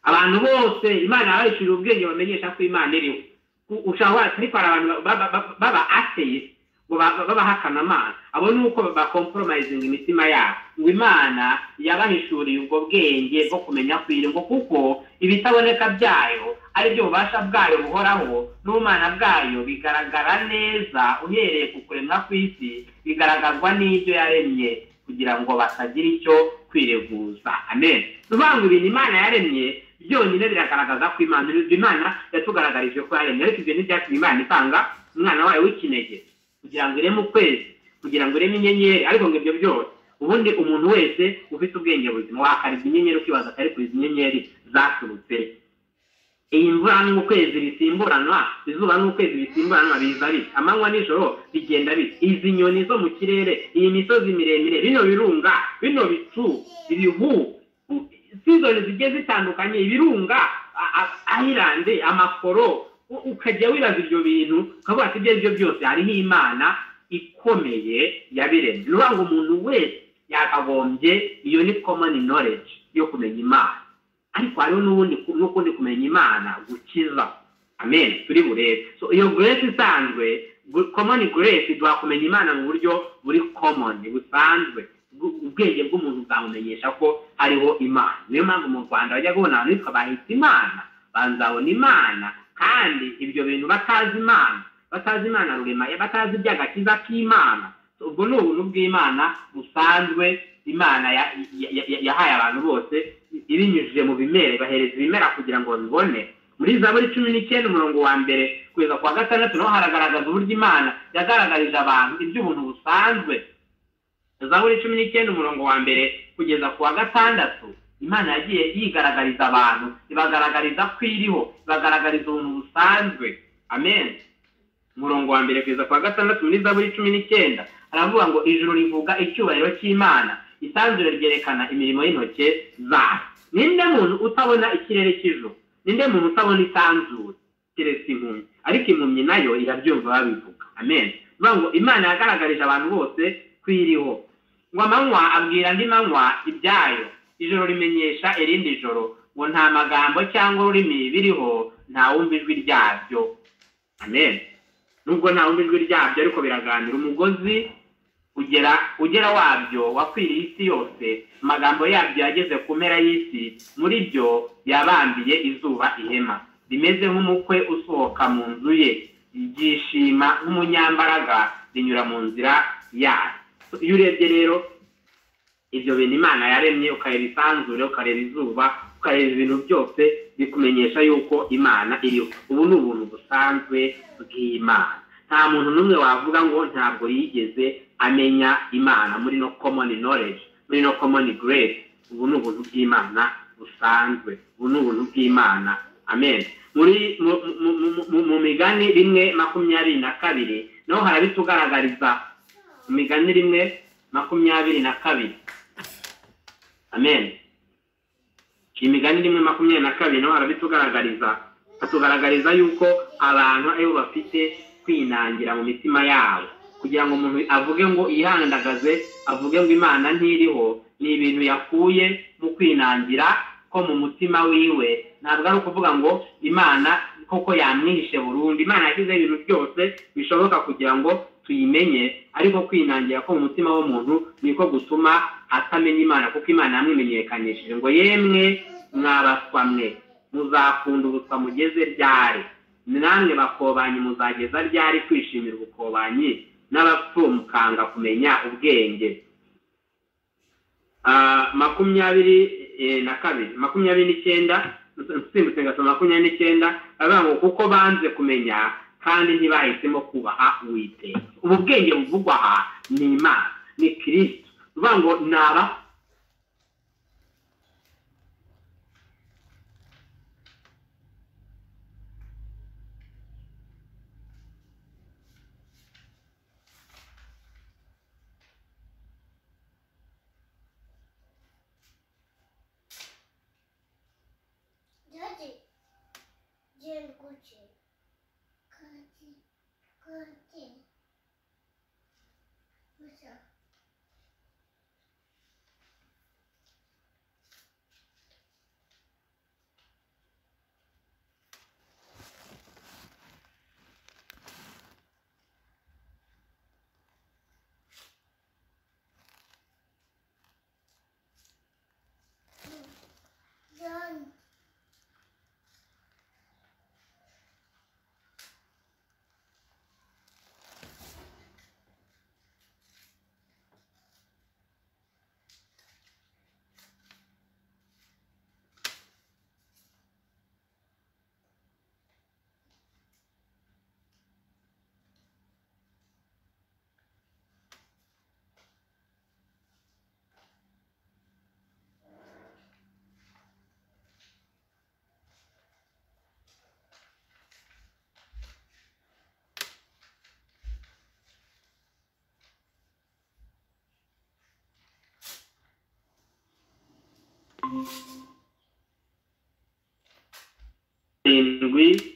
Abantu bose Imana yabahishuriye ubwenge bamenyesha ko Imana iriho. Ushobora ariko abantu baba atheist, babahakana Imana, abo nuko bakompromising imitima yabo, ngo Imana yabahishuriye ubwo bwenge bwo kumenya kwiri, ngo kuko ibitaboneka byayo ari byo bubasha bwayo buhoraho n'ubumana bwayo bigaragara neza uhereye ku kuremwa kw'isi, bigaragazwa n'ibyo yaremye kugira ngo batagira icyo kwireguza. Amen. Nubangu ibintu Imana yaremye byonyine biragaragaza ko Imana yatugaragarije ko yaremye, ariko ibyo ntibyatumye Imana itanga umwana wayo w'ikinege kugira ngo ireme ukwezi, kugira ngo ireme inyenyeri. Ariko ngo ibyo byose ubundi umuntu wese ufite ubwenge buzima wakariza inyenyeri ukibaza atari kuri izi nyenyeri zaturutse. Iyi mvura n'ukwezi bisimburanwa, izuba n'ukwezi bisimburanwa, biza bite, amanywa n'ijoro bigenda bite, izi nyoni zo mu kirere, iyi misozi miremire, bino birunga, bino bicu, ibihu, sizoni zigiye zitandukanye, ibirunga, ahirande, amakoro, ukajya wibaza ibyo bintu ukavuga ati ibyo byose hariho Imana ikomeye yabiremye. Nuvuga ngo umuntu wese yakagombye, iyo ni common knowledge yo kumenya Imana, ariko hariho n'ukundi kumenya Imana gukiza. Amen. Turi burebe. So iyo grace isanzwe, common grace, iduha kumenya Imana mu buryo buri common busanzwe, ubwenge bw'umuntu bwamumenyesha ko hariho Imana. Niyo mpamvu mu Rwanda bajya kubona abantu bitwa bahita Imana, banzabona Imana, kandi ibyo bintu batazi Imana rurema, batazi iby'agakiza k'Imana. Ubwo ni ubuntu bw'Imana busanzwe Imana yahaye abantu bose ibinyujije mu bimere, bahereza ibimera kugira ngo babibone. Muri Zaburi 19 umurongo wa 1 kugeza kwa 6 naho haragaragaza uburyo Imana yagaragarije abantu iby'ubuntu busanzwe Zaburi 19 umurongo wa mbere kugeza ku wa gatandatu, Imana yagiye yigaragariza abantu, ibagaragariza kwiriho, ibagaragariza ubuntu busanzwe. Amen. Umurongo wa mbere kugeza ku wa gatandatu muri Zaburi 19 aravuga ngo ijuru rivuga icyubahiro cy'Imana, isanzure ryerekana imirimo y'intoke zayo. Ninde muntu utabona ikirere cy'ijuru? Ninde muntu utabona isanzure? Keretse impumyi, ariko impumyi nayo irabyumva babivuga. Amen. Vuga ngo Imana yagaragarije abantu bose kwiriho. Ngo amanywa abwira andi manywa ibyayo, ijoro rimenyesha irindi joro, ngo nta magambo cyangwa ururimi biriho, nta wumva ijwi ryabyo. Amen. Nubwo nta wumva ijwi ryabyo ariko biraganira. Umugozi ugera wabyo wakwiriye isi yose, amagambo yabyo yageze ku mpera y'isi, muri byo yabambiye izuba ihema, rimeze nk'umukwe usohoka mu nzu ye, ryishima nk'umunyambaraga, rinyura mu nzira yayo. Iyo urebye rero ibyo bintu Imana yaremye, ukareba isanzure, ukareba izuba, ukareba ibintu byose, bikumenyesha yuko Imana iriho. Ubu ni ubuntu busanzwe bw'Imana. Nta muntu n'umwe wavuga ngo ntabwo yigeze amenya Imana muri no common knowledge, muri no common grace. Ubu ni ubuntu bw'Imana busanzwe, ubu ni ubuntu bw'Imana. Amen. Muri mu Migani 1:22 naho harabitugaragariza. Migani 1:22. Amen. Imigani 1:22 naho harabitugaragariza, atugaragariza yuko abantu ayo bafite kwinangira mu mitima yabo, kugira ngo umuntu avuge ngo yihandagaze, avuge ngo Imana ntiriho, ni ibintu yakuye mu kwinangira ko mu mutima wiwe. Ntabwo ari ukuvuga ngo Imana koko yamwihishe burundu. Imana yashyizeho ibintu byose bishoboka kugira ngo tuyimenye, ariko kwinangira ko mu mutima w'umuntu niko gutuma atamenya Imana, kuko Imana yamwimenyekanishije ngo yemwe mwabaswa mwe, muzakunda ubuswa mugeze ryari? Namwe bakobanyi muzageza ryari kwishimira ubukobanyi, n'abapfu mukanga kumenya ubwenge? 29 nsimbutse ngasoma 29 avuga ngo kuko banze kumenya kandi ntibahisemo kubaha Uwiteka. Ubu bwenge buvugwa aha ni Imana, ni Kristo. Uvuga ngo naba indwi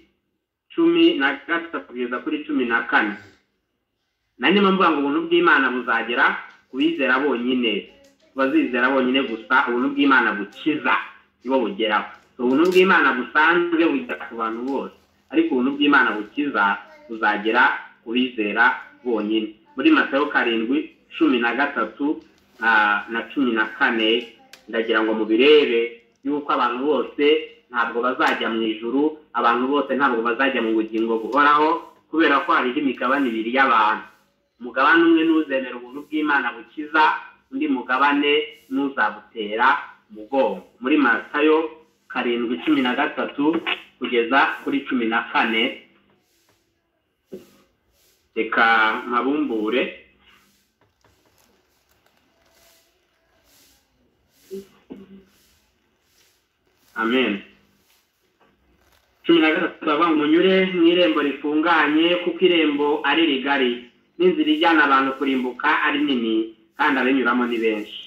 13 kugeza kuri 14. Nani mvuga ngo ubuntu bw'Imana buzagera kubizera bonyine, bazizera bonyine gusa. Ubuntu bw'Imana bukiza nibo bugeraho. Ubuntu bw'Imana busanzwe bugera ku bantu bose, ariko ubuntu bw'Imana bukiza buzagera kubizera bonyine. Muri Matayo 7:13 na 14 ndagira ngo mubirebe yuko abantu bose ntabwo bazajya mu ijuru, abantu bose ntabwo bazajya mu bugingo buhoraho, kubera ko hari imigabane ibiri y'abantu. Umugabane umwe n'uzemera ubuntu bw'Imana bukiza, undi mugabane n'uzabutera umugongo. Muri Matayo 7:13 kugeza kuri 14. Reka mabumbure. amen. 13 bavuga ngo munyure mu irembo rifunganye kuko irembo ari rigari n'inzira ijyana abantu kurimbuka ari nini kandi abinyuramo ni benshi,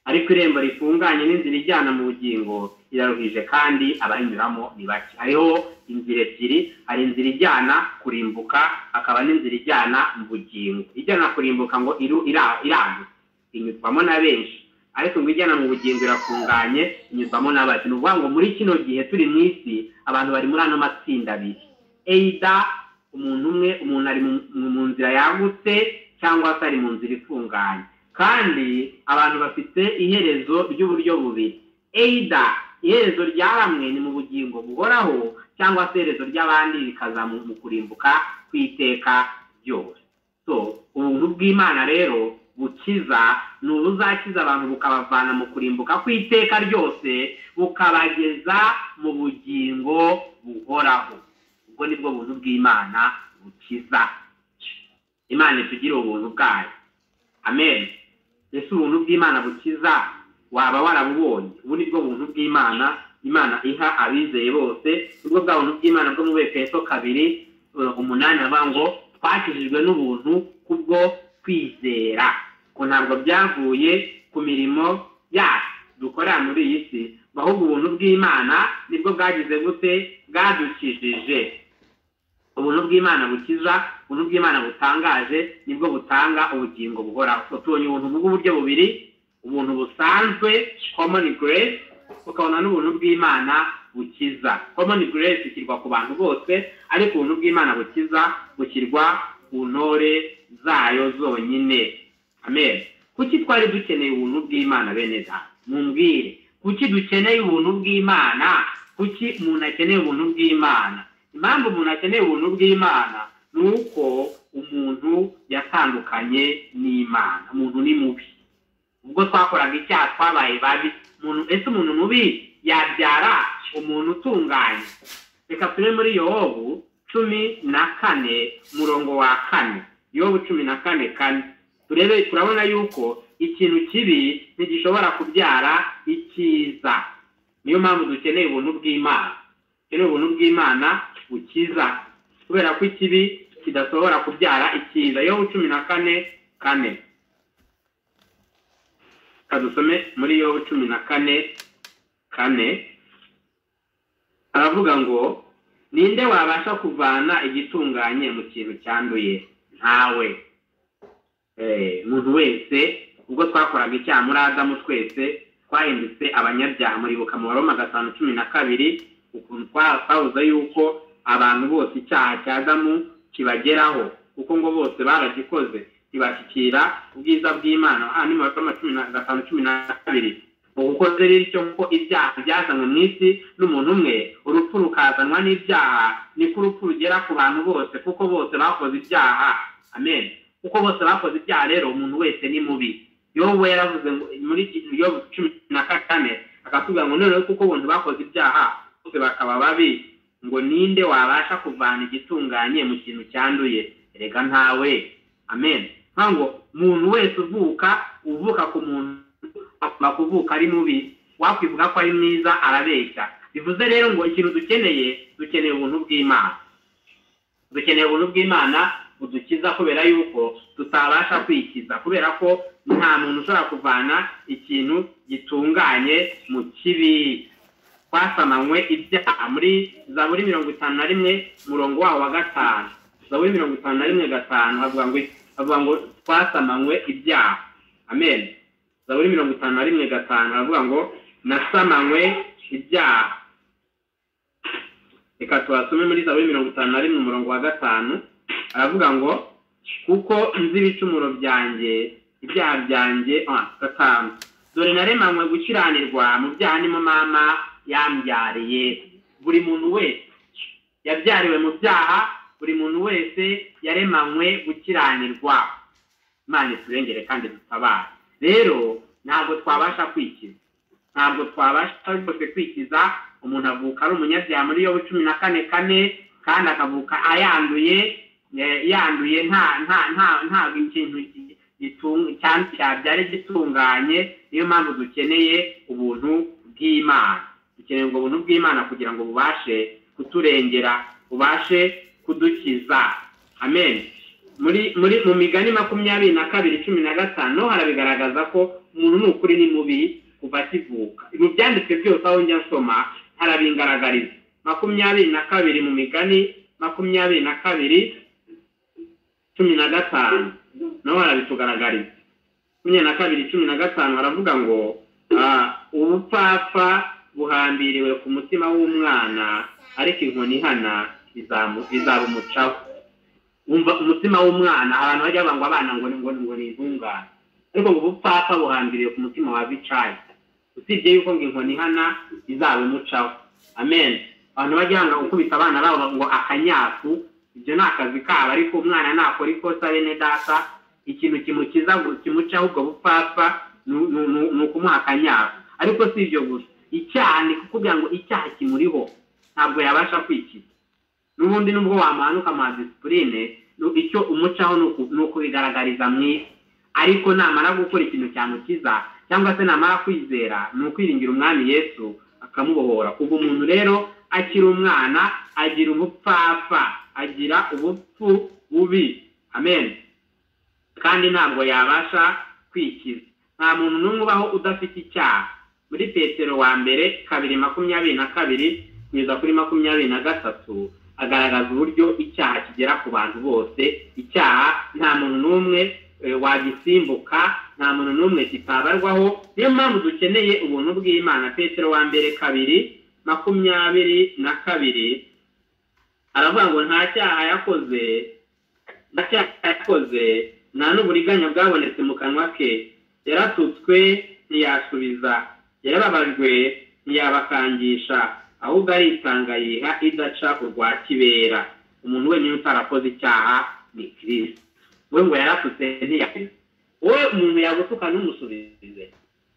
ariko irembo rifunganye n'inzira ijyana mu bugingo iraruhije kandi abarinyuramo ni bake. Hariho inzira ebyiri, hari inzira ijyana kurimbuka akaba n'inzira ijyana mu bugingo. Ijyana kurimbuka ngo iragutse inyurwamo na benshi, ariko ngo ijyana mu bugingo irafunganye inyurwamo na bake. Ni ukuvuga ngo muri kino gihe turi mu isi abantu bari muri ano matsinda abiri, eida umuntu umwe, umuntu ari mu nzira yagutse cyangwa se ari mu nzira ifunganye, kandi abantu bafite iherezo ry'uburyo bubiri. Eida iherezo rya bamwe ni mu bugingo buhoraho cyangwa se iherezo ry'abandi rikaza mu kurimbuka kwiteka byose. So ubuntu bw'Imana rero bukiza ni ubuzakiza abantu bukabavana mu kurimbuka kwiteka ryose bukabageza mu bugingo buhoraho. Ubwo nibwo buntu bw'Imana bukiza. Imana itugire ubuntu bwayo, amen. Ese ubuntu bw'Imana bukiza waba warabubonye? Ubu nibwo buntu bw'Imana Imana iha abizeye bose. Ubwo bwa buntu bw'Imana bwo mu Efeso 2:8 avuga ngo twakijijwe n'ubuntu kubwo kwizera, ko ntabwo byavuye ku mirimo yacu dukora muri iyi si, ahubwo ubuntu bw'Imana nibwo bwagize gute? Bwadukijije. Ubuntu bw'Imana bukiza, ubuntu bw'Imana butangaje nibwo butanga ubugingo buhoraho. Tubonye ubuntu bw'uburyo bubiri, ubuntu busanzwe common grace, ukabona n'ubuntu bw'Imana bukiza. Common grace ishyirwa ku bantu bose, ariko ubuntu bw'Imana bukiza bushyirwa ku ntore zayo zonyine, amen. Kuki twari dukeneye ubuntu bw'Imana bene data? Mumbwire, kuki dukeneye ubuntu bw'Imana? Kuki umuntu akeneye ubuntu bw'Imana? Impamvu umuntu akeneye ubuntu bw'Imana ni uko umuntu yatandukanye n'Imana. Umuntu ni mubi. Ubwo twakoraga icyaha twabaye babi. Ese umuntu mubi yabyara umuntu utunganye? Reka turi muri Yobu 14:4. Yobu 14:4. Turabona yuko ikintu kibi ntigishobora kubyara icyiza. Niyo mpamvu dukeneye ubuntu bw'Imana. Dukeneye ubuntu bw'Imana bukiza, kubera ko ikibi kidasobora kubyara icyiza. Yobu 14:4. Kadusome muri Yobu 14:4. Aravuga ngo ninde wabasha kuvana igitunganye mu kintu cyanduye? Ntawe. Umuntu wese ubwo twakoraga icyaha muri Adamu twese twahindutse abanyabyaha. Muribuka mu Baroma 5:12 ukuntu twavuze yuko abantu bose icyaha cya Adamu kibageraho, kuko ngo bose baragikoze ntibashyikira ubwiza bw'Imana. Hano mu Baroma 5:12 kuko rero icyo ko ibyaha byazanywe mu isi n'umuntu umwe, urupfu rukazanwa n'ibyaha, niko urupfu rugera ku bantu bose kuko bose bakoze ibyaha, amen. Kuko bose bakoze ibyaha rero umuntu wese ni mubi. Yobu yaravuze muri Yobu 14 akatubwira ngo none kuko abantu bakoze ibyaha bose bakaba babi, ngo ninde wabasha kuvana igitunganye mu kintu cyanduye? Erega ntawe, amen. Nkango umuntu wese uvuka ku muntu bakuvuka ari mubi, wakwivuga ko ari mwiza arabeshya. Bivuze rero ngo ikintu dukeneye ubuntu bw'Imana. Dukeneye ubuntu bw'Imana budukiza, kubera yuko tutabasha kwikiza, kubera ko nta muntu ushobora kuvana ikintu gitunganye mu kibi. Twasamanywe ibyaha muri Zaburi 51:5. Zaburi 51:5 havuga ngo twasamanywe ibyaha, amen. Zaburi 51:5 havuga ngo nasamanywe ibyaha. Reka twasome muri Zaburi 51:5. Aravuga ngo kuko nzi ibicumuro byanjye, ibyaha byanjye. 5. Dore naremanywe gukiranirwa, mu byaha ni mu mama yambyariye. Buri muntu wese yabyariwe mu byaha, buri muntu wese yaremanywe gukiranirwa. Imana iturengere kandi dutabare. Rero ntabwo twabasha kwikiza, ntabwo twabasha rwose kwikiza. Umuntu avuka ari umunyabyaha muri Yobu 14:4 kandi akavuka ayanduye nta ikintu cyabyare gitunganye. Niyo mpamvu dukeneye ubuntu bw'Imana. dukeneye ubwo buntu bw'Imana kugira ngo bubashe kuturengera, bubashe kudukiza. Amen. Mu Migani 22:15 harabigaragaza ko umuntu n'ukuri ni mubi kuva akivuka. Mu byanditswe byose aho njya nsoma harabingaragariza. 22 mu Migani 22:15 naho harabitugaragariza. 22:15 haravuga ngo ubupfapfa buhambiriwe ku mutima w'umwana, ariko inkoni ihana izabumucaho. Umva umutima w'umwana, abantu bajya bangwa abana ngo ni intungane, ariko ngo ubupfapfa buhambiriwe ku mutima wa bicaye, usibye yuko ngo inkoni ihana izabumucaho. Amen. Abantu bajya banga gukubita abana babo ngo akanyafu, ibyo ni akazi kabo, ariko umwana nakora ikosa bene data ikintu kimucaho ubwo bupfapfa ni ukumuha akanyafu. Ariko si ibyo gusa, icyaha ni kukubwira ngo icyaha kimuriho ntabwo yabasha kwikiza. N'ubundi nubwo wamanuka ama discipline, icyo umucaho ni ukubigaragariza mwisi, ariko namara gukora ikintu cyamukiza cyangwa se namara kwizera ni ukwiringira umwami Yesu akamubohora. Kuva umuntu rero akiri umwana agira ubupfapfa, agira ubupfu bubi. Amen. Kandi ntabwo yabasha kwikiza. Nta muntu n'umwe ubaho udafite icyaha. Muri Petero wa mbere 2:22 kugeza kuri 23 agaragaza uburyo icyaha kigera ku bantu bose. Icyaha nta muntu n'umwe wagisimbuka, nta muntu n'umwe kitabarwaho. Niyo mpamvu dukeneye ubuntu bw'Imana. Petero wa mbere 2:22 aravuga ngo nta cyaha yakoze, nta n'uburiganya bwabonetse mu kanwa ke. Yaratutswe ntiyasubiza, yarababajwe ntiyabakangisha, ahubwo aritanga yiha idaca urwa kibera. Umuntu wenyine utarakoze icyaha ni Kristo. We ngo yaratutse ntiyasubiza. Wowe umuntu yagutuka n'umusubize.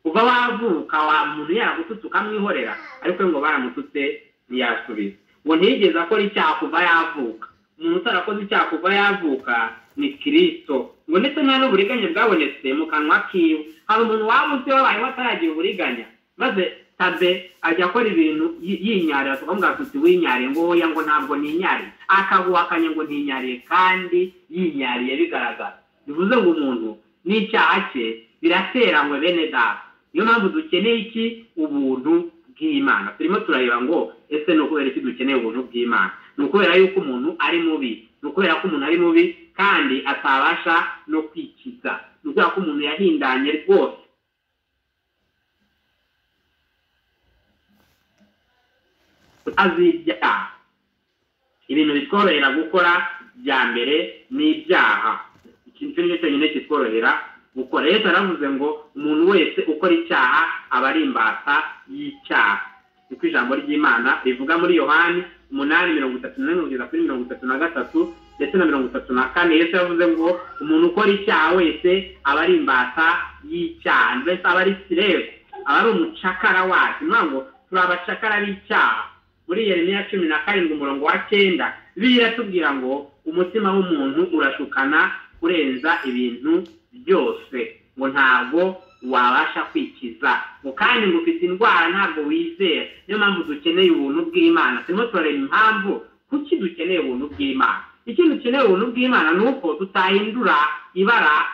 Kuva wavuka wa muntu yaragututse ukamwihorera, ariko ngo baramututse ntiyasubiza. Ngo ntiyigeze akora icyaha kuva yavuka. Umuntu utarakoze icyaha kuva yavuka ni Kristo. Ngo ndetse nta n'uburiganya bwabonetse mu kanwa kiwe. Hari umuntu wabuze wabaye wataragira uburiganya, maze tabe ajya akora ibintu yinyarira, tukamubwira tuti winyariye, ngo oya ngo ntabwo ninyariye, akaguhakanya ngo ninyariye kandi yinyariye bigaragara. Bivuze ngo umuntu n'icyaha cye birateranywe bene data. Niyo mpamvu dukeneye iki? Ubuntu bw'Imana. Turimo turareba ngo ese ni ukubera iki dukeneye ubuntu bw'Imana? Ni ukubera yuko umuntu ari mubi, ni ukubera ko umuntu ari mubi kandi atabasha no kwikiza, ni ukubera ko umuntu yahindanye rwose. Azibyaha. Ibintu bitworohera gukora bya mbere ni ibyaha. Ikintu cyo cyonyine kitworohera gukora. Yesu aravuze ngo umuntu wese ukora icyaha aba ari imbata y'icyaha. Niko ijambo ry'Imana rivuga muri Yohani 8:34-33 ndetse na 34. Yesu yavuze ngo umuntu ukora icyaha wese aba ari imbata y'icyaha, mbese aba ari slave, aba ari umucakara wacu. Mwango turi abacakara b'icyaha. Muri Yeremiya 17:9 biratubwira ngo umutima w'umuntu urashukana kurenza ibintu byose, ngo ntabwo wabasha kwikiza, ngo kandi ngo ufite indwara ntabwo wizera. Niyo mpamvu dukeneye ubuntu bw'Imana. Turimo turareba impamvu kuki dukeneye ubuntu bw'Imana. Ikintu dukeneye ubuntu bw'Imana ni uko tutahindura ibara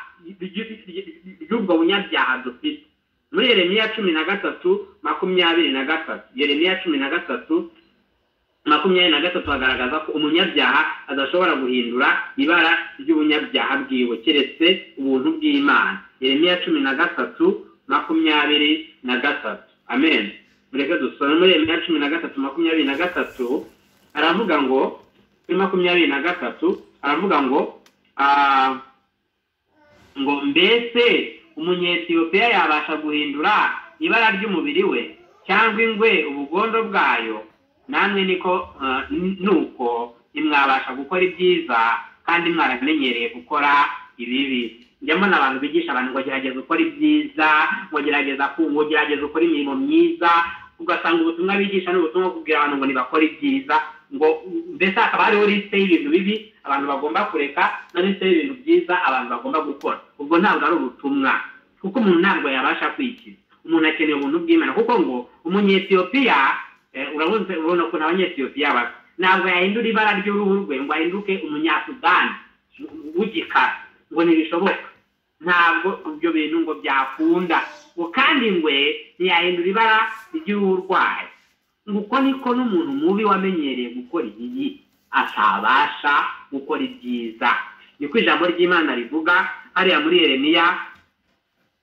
ry'ubwo bunyabyaha dufite. Muri Yeremiya 13:23, Yeremiya 13:23 agaragaza ko umunyabyaha adashobora guhindura ibara ry'ubunyabyaha bwiwe keretse ubuntu bw'Imana. Yeremiya 13:23. Amen. Mureke dusome muri Yeremiya 13:23 aravuga ngo 23 aravuga ngo mbese umunyetiyopiya yabasha guhindura ibara ry'umubiri we cyangwa ingwe ubugondo bwayo? Namwe nuko nimwabasha gukora ibyiza kandi mwaramenyereye gukora ibibi. Njya mbona abantu bigisha abantu ngo gerageza ukora ibyiza, ngo gerageza ukora imirimo myiza, ugasanga ubutumwa bigisha n'ubutumwa kubwira abantu ngo nibakore ibyiza, ngo mbese akaba hariho liste y'ibintu bibi abantu bagomba kureka na liste y'ibintu byiza abantu bagomba gukora. Ubwo ntabwo ari ubutumwa, kuko umuntu ntabwo yabasha kwikiza. Umuntu akeneye ubuntu bw'Imana, kuko ngo umunyetiyopiya urabunze ubona ko n'abanyetiyopiya basa ntabwo yahindura ibara ry'uruhu rwe ngo ahinduke umunyasudani w'igikara ngo ntibishoboka ntabwo ibyo bintu ngo byakunda ngo kandi ngwe ntiyahindura ibara ry'uruhu rwayo nguko niko n'umuntu mubi wamenyereye gukora iyi atabasha gukora ibyiza niko ijambo ry'Imana rivuga hariya muri Yeremiya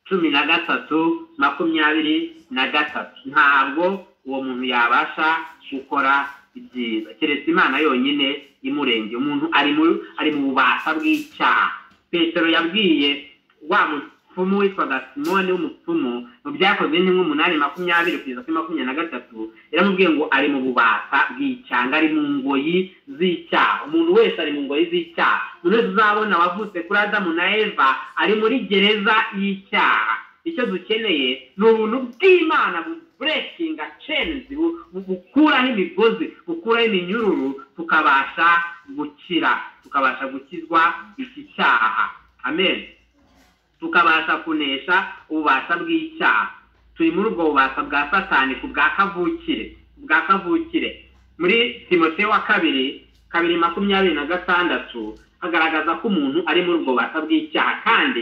13:23 ntabwo uwo muntu yabasha gukora ibyiza keretse Imana yonyine imurenge umuntu ari mu bubasha bw'icyaha Petero yabwiye wa mupfumu witwaga Simoni w'umupfumu mu byakozwe n'intumwa 8:20-23 yaramubwiye ngo ari mu bubasha bw'icyaha ari mu ngoyi z'icyaha umuntu wese ari mu ngoyi z'icyaha umuntu wese uzabona wavutse kuri Adamu na Eva ari muri gereza y'icyaha icyo dukeneye ni ubuntu bw'Imana breaking chains bukuraho imigozi bukuraho iminyururu tukabasha gukira tukabasha gukizwa iki cyaha amen tukabasha kunesha ububasha bw'icyaha turi muri ubwo bubasha bwa Satani ku bwa kavukire muri Timoteyo wa 2:26 hagaragaza ko umuntu ari muri ubwo bubasha bw'icyaha kandi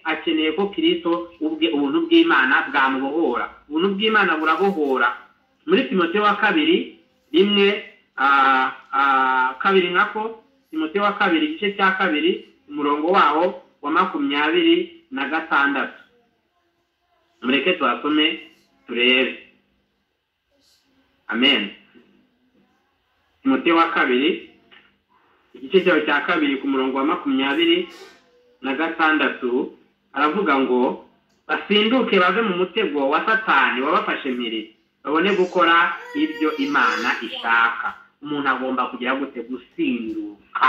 akeneye ko Kristo ubuntu bw'Imana bwamubohora ubuntu bw'Imana burabohora muri Timoteyo wa 2:1 nako Timoteyo wa 2 igice cya 2 umurongo waho wa 26 mureke twasome turebe amen Timoteyo wa 2 igice cya 2 ku murongo wa 26 aravuga ngo basinduke bave mu mutego wa Satani wabafashe mpiri babone gukora ibyo Imana ishaka umuntu agomba kugira gute gusinduka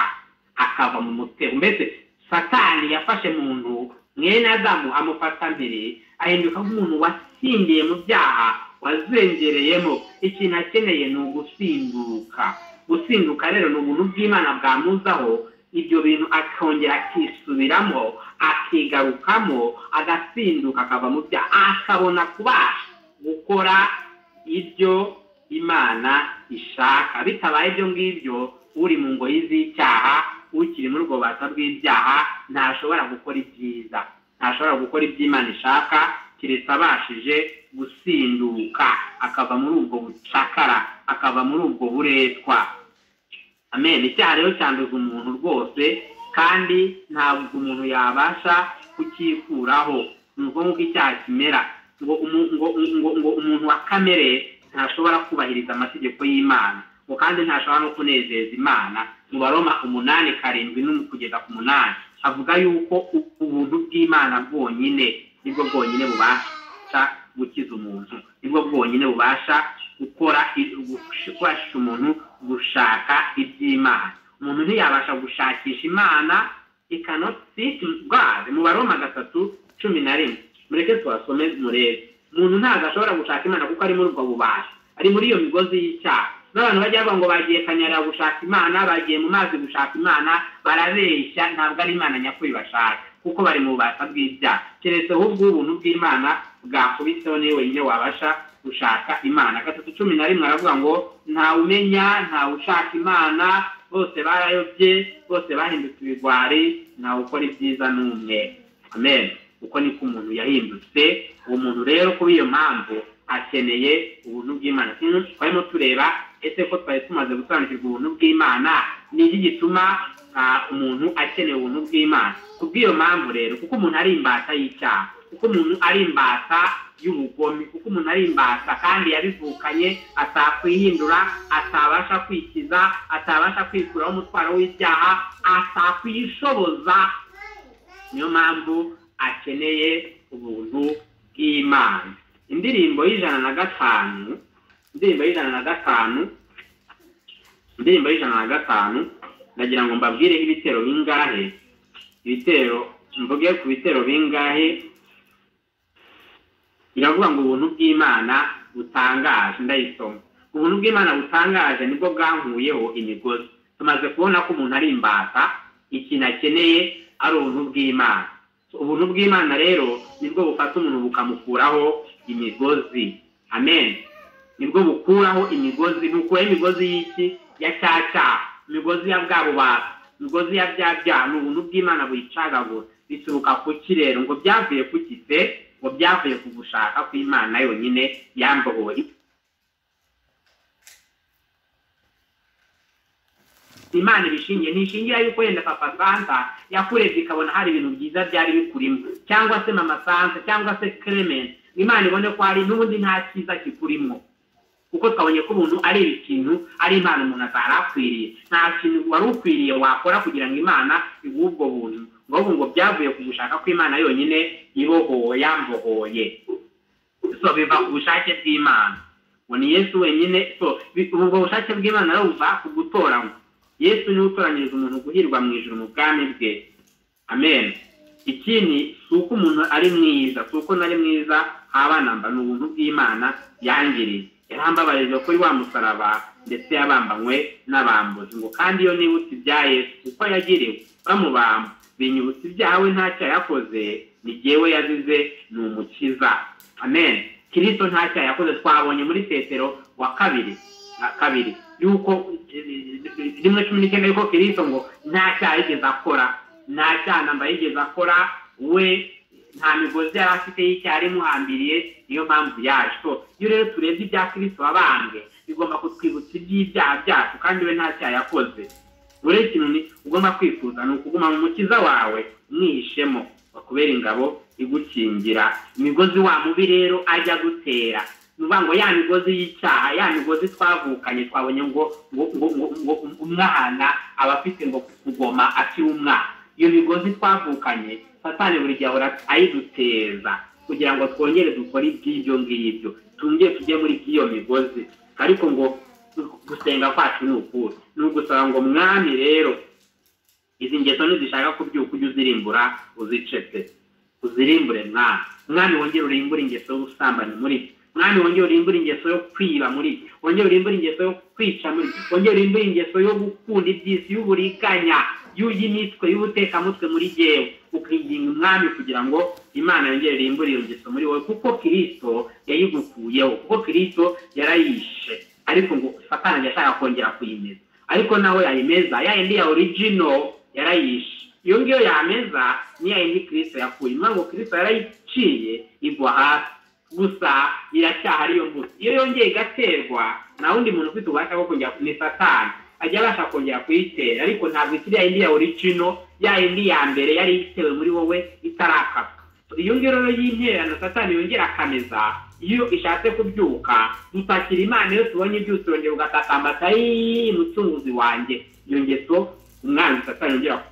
akava mu mutego mbese Satani yafashe umuntu mwene Adamu amufata mpiri ahinduka nk'umuntu wasindiye mu byaha wazengereyemo ikintu akeneye ni gusinduka rero ni ubuntu bw'Imana bwamuzaho ibyo bintu akongera akisubiramo akigarukamo agasinduka akava mu byaha akabona kubasha gukora ibyo Imana ishaka bitabaye ibyo ngibyo uri mu ngoyi z'icyaha ukiri muri ubwo bubasha bw'ibyaha ntashobora gukora ibyiza ntashobora gukora ibyo Imana ishaka kiretse abashije gusinduka akava muri ubwo bucakara akava muri ubwo buretwa amen icyaha rero cyanduza umuntu rwose kandi ntabwo umuntu yabasha kukikuraho nuko nk'uko icyaha kimera ngo umuntu wa kamere ntashobora kubahiriza amategeko y'Imana ngo kandi ntashobora no kunezeza Imana mu Baroma 8:7 kugeza ku 8 avuga yuko ubuntu bw'Imana bwonyine nibwo bwonyine bubasha gukiza umuntu nibwo bwonyine bubasha gufasha umuntu gushaka iby'Imana umuntu ntiyabasha gushakisha Imana cannot seek God mu Baroma 3:11 mureke twasome murebe umuntu ntabwo ashobora gushaka Imana kuko ari muri ubwo bubasha ari muri iyo migozi y'icyaha n'abantu bajya bavuga ngo bagiye kanyarira gushaka Imana bagiye mu mazi gushaka Imana barabeshya ntabwo ari Imana nyakuri bashaka kuko bari mu bubasha bw'ibyaha keretse ahubwo ubuntu bw'Imana bwakubiseho niwe wenyine wabasha gushaka Imana 3:11 aravuga ngo ntawe umenya ntawe ushaka Imana bose barayobye bose bahindutse ibigwari ntawe ukora ibyiza n'umwe amen uko niko umuntu yahindutse uwo muntu rero kuri iyo mpamvu akeneye ubuntu bw'Imana twarimo tureba ese ko twari tumaze gusobanukirwa ubuntu bw'Imana ni iki gituma umuntu akeneye ubuntu bw'Imana kubw'iyo mpamvu rero kuko umuntu ari imbata y'icyaha kuko umuntu ari imbata y'ubugome kuko umuntu ari imbata kandi yabivukanye atakwihindura atabasha kwikiza atabasha kwikuraho umutwaro w'icyaha atakwishoboza niyo mpamvu akeneye ubuntu bw'Imana indirimbo y'105 ndagira ngo mbabwireho ibitero bingahe mvuge ku bitero bingahe iravuga ngo ubuntu bw'Imana butangaje ndayisoma ubuntu bw'Imana butangaje nibwo bwankuyeho imigozi tumaze kubona ko umuntu ari imbata ikintu akeneye ari ubuntu bw'Imana ubuntu bw'Imana rero nibwo bufata umuntu bukamukuraho imigozi. Amen. Nibwo bukuraho imigozi, bukuraho imigozi y'iki ya cyaca, imigozi ya bwabubata, imigozi ya byabya. N'ubuntu bw'Imana buyicagagura. Bituruka ku kirero ngo byavuye ku kite, ngo byavuye ku gushaka kw'Imana yonyine yambohoye. Imana ibishingiye ntishingira yuko yenda Papa Santa yakureze ikabona hari ibintu byiza byari bikurimo, cyangwa se Mama Santa cyangwa se Clement. Imana ibone ko hari n'ubundi nta cyiza kikurimo, kuko twabonye ko ubuntu ari ikintu, ari impano umuntu atarakwiriye. Nta kintu wari ukwiriye wakora kugira ngo Imana iguhe ubwo buntu, ngo byavuye ku gushaka kw'Imana yonyine ibohoye yambohoye. So biva ku bushake bw'Imana, ngo ni Yesu wenyine. So ubwo bushake bw'Imana rero buva ku gutoranywa. Yesu niwe utoranyiriza umuntu guhirwa mu ijuru mu bwami bwe. Amen. Ikindi si uko umuntu ari mwiza, si uko nari mwiza habanamba, ni ubuntu bw'Imana yangiriye. Yarambabarije kuri wa musaraba, ndetse yabambanywe n'abambuzi. Ngo kandi iyo nibutse ibya Yesu uko yagiriwe bamubamba, binyibutsa ibyawe ntacyo yakoze, ni jyewe yazize, ni umukiza. Amen. Kristo ntacyo yakoze. Twabonye muri Petero wa kabiri yuko 1:19 yuko Kristo ngo nta cyaha yigeze akora, nta cyaha namba yigeze akora, we nta migozi yari afite y'icyaha imuhambiriye, niyo mpamvu yaje. So iyo rero turebye ibya Kristo wabambwe, bigomba kutwibutsa iby'ibyaha byacu, kandi we nta cyaha yakoze. Buri kintu ugomba kwifuza ni ukuguma mu mukiza wawe umwihishemo, bakubera ingabo igukingira imigozi wa mubi rero ajya gutera. Nuvuga ngo ya migozi y'icyaha, ya migozi twavukanye, twabonye ngo umwana aba afite ngo kugoma akiri umwana. Iyo migozi twavukanye Satani buri gihe ahora ayiduteza kugira ngo twongere dukore iby'ibyo ngibyo, tujye muri iyo migozi. Ariko ngo gusenga kwacu ni ukuri, ni ugusaba ngo Mwami rero izi ngeso nizishaka kubyuka ujye uzirimbura, uzicetse, uzirimbure Mwami wongere urimbure ingeso y'ubusambanyi muri, Mwami wongere urimbure ingeso yo kwiba muri, wongere urimbure ingeso yo kwica muri, wongere urimbure ingeso yo gukunda iby'isi, y'uburiganya, y'imitwe, y'ubutekamutwe muri jyewe. Ukinginga Umwami kugira ngo Imana yongere irimbure iyo ngeso muri wowe, kuko Kristo yayigukuyeho, kuko Kristo yarayishe. Ariko ngo Satani yashaka kongera kuyimeza, ariko nawe yayimeza, ya yindi ya original yarayishe. Iyo ngiyo yameza ni ya yindi Kristo yakuye. Ngo Kristo yarayiciye igwa hasi, gusa iracyaha ariyo mbuto. Iyo yongeye igaterwa, na wundi muntu ufite ubasha bwo kongera, ni Satani ajya abasha kongera kuyitera, ariko ntabwo ikiri ya yindi ya original, ya yindi ya mbere yari itewe muri wowe itarakapa. Iyo ngiyo rero y'interano Satani yongera akameza, iyo ishatse kubyuka, dutakira Imana. Iyo tubonye byose yongera ugatakambata, mucunguzi wanjye. Iyo ngeso umwanzi Satani yongera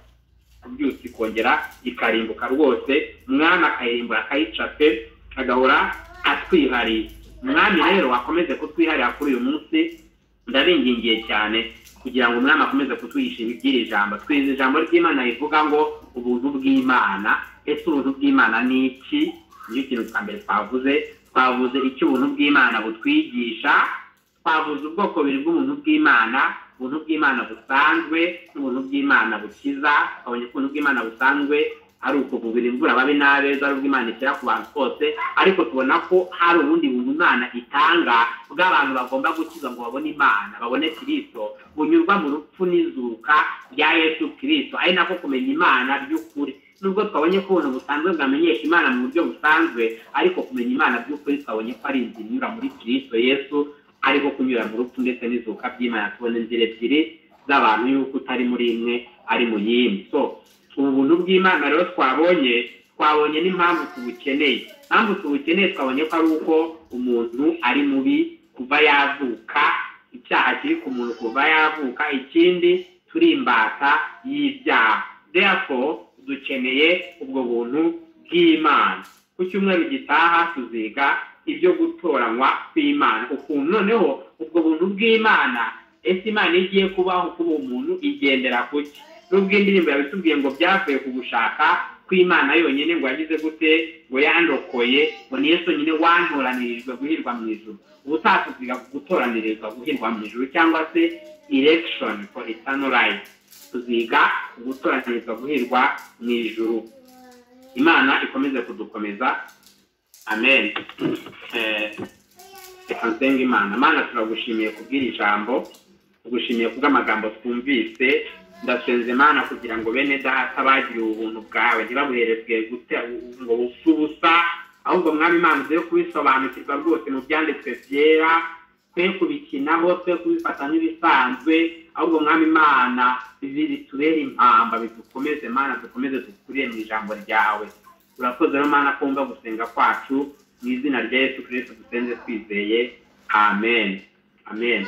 kubyuka, ikongera ikarimbuka rwose. Umwana akayirimbura, akayicape, agahora atwihariye. Umwami rero akomeze kutwiharira kuri uyu munsi, ndabingingiye cyane kugira ngo Umwami akomeze kutwigisha iby'iri jambo. Twize ijambo ry'Imana rivuga ngo ubuntu bw'Imana. Ese ubuntu bw'Imana ni iki? Nicyo kintu cya mbere twavuze icyo ubuntu bw'Imana butwigisha. Twavuze ubwoko bubiri bw'ubuntu bw'Imana, ubuntu bw'Imana busanzwe n'ubuntu bw'Imana bukiza. Twabonye ko ubuntu bw'Imana busanzwe ari ukuvubira imvura ababi n'abeza, ari ubw'Imana ishyira ku bantu bose. Ariko tubona ko hari ubundi buntu Imana itanga bw'abantu bagomba gukiza ngo babone Imana, babone Kristo, bunyurwa mu rupfu n'izuka rya Yesu Kristo, ari nako kumenya Imana by'ukuri. Nubwo twabonye ko ubuntu busanzwe bwamenyesha Imana mu buryo busanzwe, ariko kumenya Imana by'ukuri twabonye ko ari inzira inyura muri Kristo Yesu, ariko kunyura mu rupfu ndetse n'izuka by'Imana. Tubona inzira ebyiri z'abantu yuko utari muri imwe ari mu yindi. So ubu buntu bw'Imana rero twabonye n'impamvu tubukeneye. Impamvu tubukeneye twabonye ko ari uko umuntu ari mubi kuva yavuka, icyaha kiri ku muntu kuva yavuka. Ikindi turi imbata y'ibyaha, therefore dukeneye ubwo buntu bw'Imana. Ku cyumweru gitaha tuziga ibyo gutoranywa kw'Imana, ukuntu noneho ubwo buntu bw'Imana, ese Imana igiye kubaho kuba umuntu igendera kuki? Nubwo indirimbo yabitubwiye ngo byavuye ku gushaka kw'Imana yonyine, ngo yagize gute, ngo yandokoye, ngo ni Yesu nyine wantoranirijwe guhirwa mu ijuru. Ubutaha tuziga gutoranirizwa guhirwa mu ijuru, cyangwa se election for eternal life. Tuziga gutoranirizwa guhirwa mu ijuru. Imana ikomeze kudukomeza. Amen. Nsenga Imana turagushimiye kubwira ijambo, tugushimiye kubw'amagambo twumvise. Ndasenze Imana kugira ngo bene data bagire ubuntu bwawe ntibabuherezwe gute ngo busubusa, ahubwo mwami Imana uze kubisobanukirwa rwose mu byanditswe byera, twe kubikinaho, twe kubifata nk'ibisanzwe, ahubwo mwami Imana bitubere impamba, bidukomeze Imana, dukomeze dukuriye mu ijambo ryawe. Urakoze rero Imana kumva gusenga kwacu, mu izina rya Yesu Kristo dusenze twizeye. Amen. Amen.